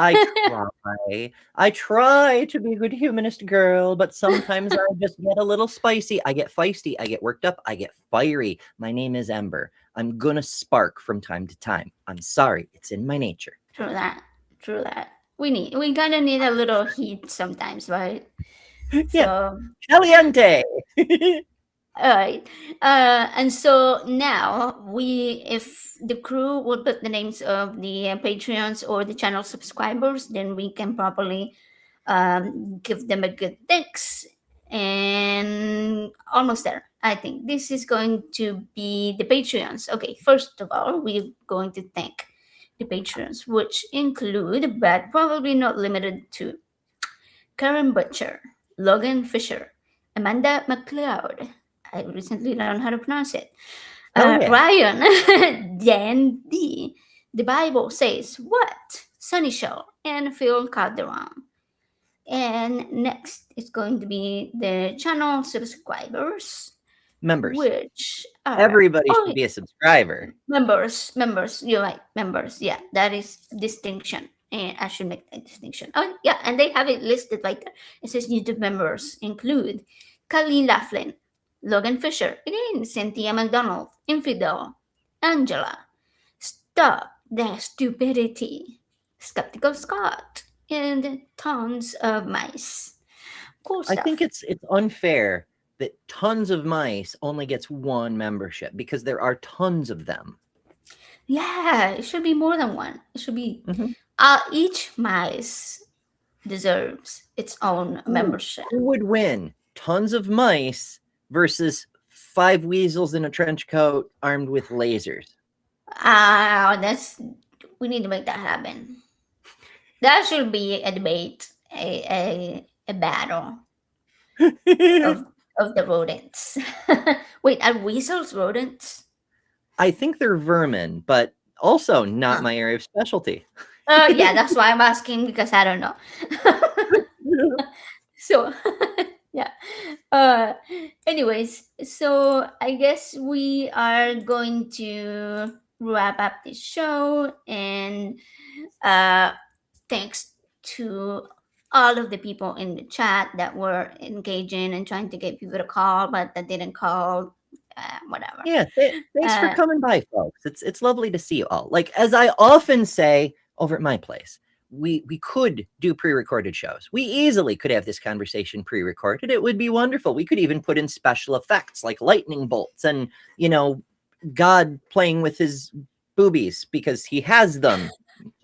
B: try. I try to be a good humanist girl, but sometimes I just get a little spicy. I get feisty. I get worked up. I get fiery. My name is Ember. I'm gonna spark from time to time. I'm sorry. It's in my nature.
A: true that. True that. We kind of need a little heat sometimes, right?
B: Yeah.
A: So
B: Caliente.
A: all right. And so now if the crew will put the names of the Patreons or the channel subscribers, then we can properly give them a good thanks. And almost there. I think this is going to be the Patreons. Okay, first of all, we're going to thank the Patreons, which include, but probably not limited to, Karen Butcher, Logan Fisher, Amanda McLeod. I recently learned how to pronounce it.
B: Hell yeah.
A: Rion, Dan D. The Bible says what? Sunny Show and Phil Calderone. And next is going to be the channel subscribers,
B: Members.
A: which are
B: Everybody should be a subscriber.
A: members. You're right, members. Yeah, that is distinction. And I should make that distinction. Oh, yeah, and they have it listed right there. It says YouTube members include Colleen Laughlin, Logan Fisher, again, Cynthia McDonald, Infidel, Angela, Stop the Stupidity, Skeptical Scott, and tons of mice. Cool
B: I
A: stuff.
B: think it's unfair that tons of mice only gets one membership because there are tons of them.
A: Yeah, it should be more than one. It should be each mice deserves its own membership.
B: Who would win? Tons of mice versus 5 weasels in a trench coat armed with lasers.
A: We need to make that happen. That should be a debate, a battle of the rodents. Wait, are weasels rodents?
B: I think they're vermin, but also not my area of specialty.
A: Yeah, that's why I'm asking because I don't know. So, yeah. Anyways, so I guess we are going to wrap up this show, and thanks to all of the people in the chat that were engaging and trying to get people to call, but that didn't call. Whatever.
B: Yeah, thanks for coming by, folks. It's lovely to see you all. Like, as I often say over at my place, we could do pre-recorded shows. We easily could have this conversation pre-recorded. It would be wonderful. We could even put in special effects like lightning bolts and, God playing with his boobies because he has them.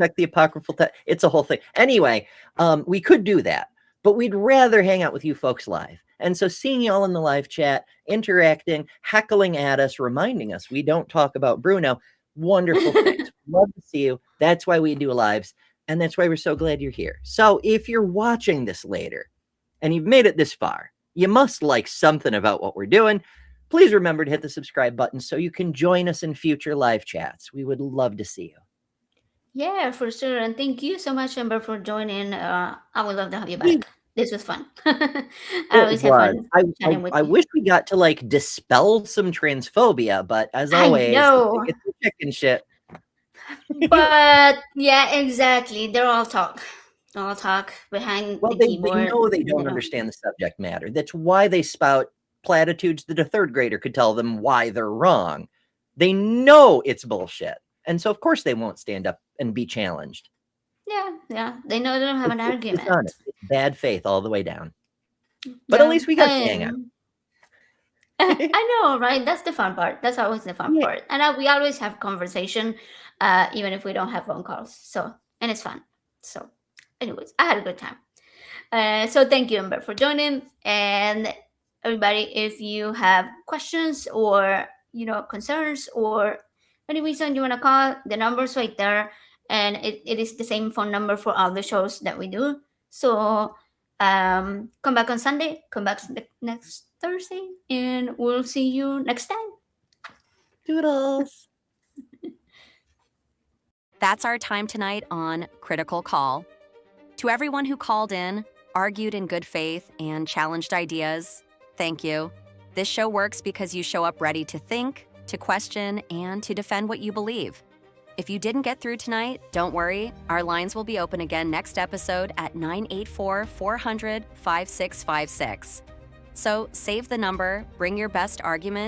B: Check the apocryphal text. It's a whole thing. Anyway, we could do that, but we'd rather hang out with you folks live. And so seeing y'all in the live chat, interacting, heckling at us, reminding us we don't talk about Bruno, wonderful things. Love to see you. That's why we do lives. And that's why we're so glad you're here. So if you're watching this later and you've made it this far, you must like something about what we're doing. please remember to hit the subscribe button so you can join us in future live chats. We would love to see you.
A: Yeah, for sure. And thank you so much, Ember, for joining. I would love to have you back. This was fun. I
B: It
A: always have
B: was.
A: fun chatting with
B: I
A: you.
B: wish we got to like dispel some transphobia, but as
A: I
B: always,
A: know.
B: it's the chicken shit.
A: But yeah, exactly. They're all talk. All talk behind
B: Well,
A: the
B: they
A: keyboard.
B: know they don't understand the subject matter. That's why they spout platitudes that a third grader could tell them why they're wrong. They know it's bullshit. And so, of course, they won't stand up and be challenged.
A: Yeah. They know they don't have an
B: It's
A: argument.
B: dishonest. It's bad faith all the way down. But at least we got to hang out.
A: I know, right? That's the fun part. That's always the fun part. And we always have conversation, even if we don't have phone calls. So, and it's fun. So, anyways, I had a good time. So thank you, Ember, for joining. And everybody, if you have questions or concerns or any reason you want to call, the number's right there, and it is the same phone number for all the shows that we do. So come back on Sunday, come back next Thursday, and we'll see you next time.
B: Doodles.
C: That's our time tonight on Critical Call. To everyone who called in, argued in good faith, and challenged ideas, thank you. This show works because you show up ready to think, to question, and to defend what you believe. If you didn't get through tonight, don't worry. Our lines will be open again next episode at 984-400-5656. So save the number, bring your best argument,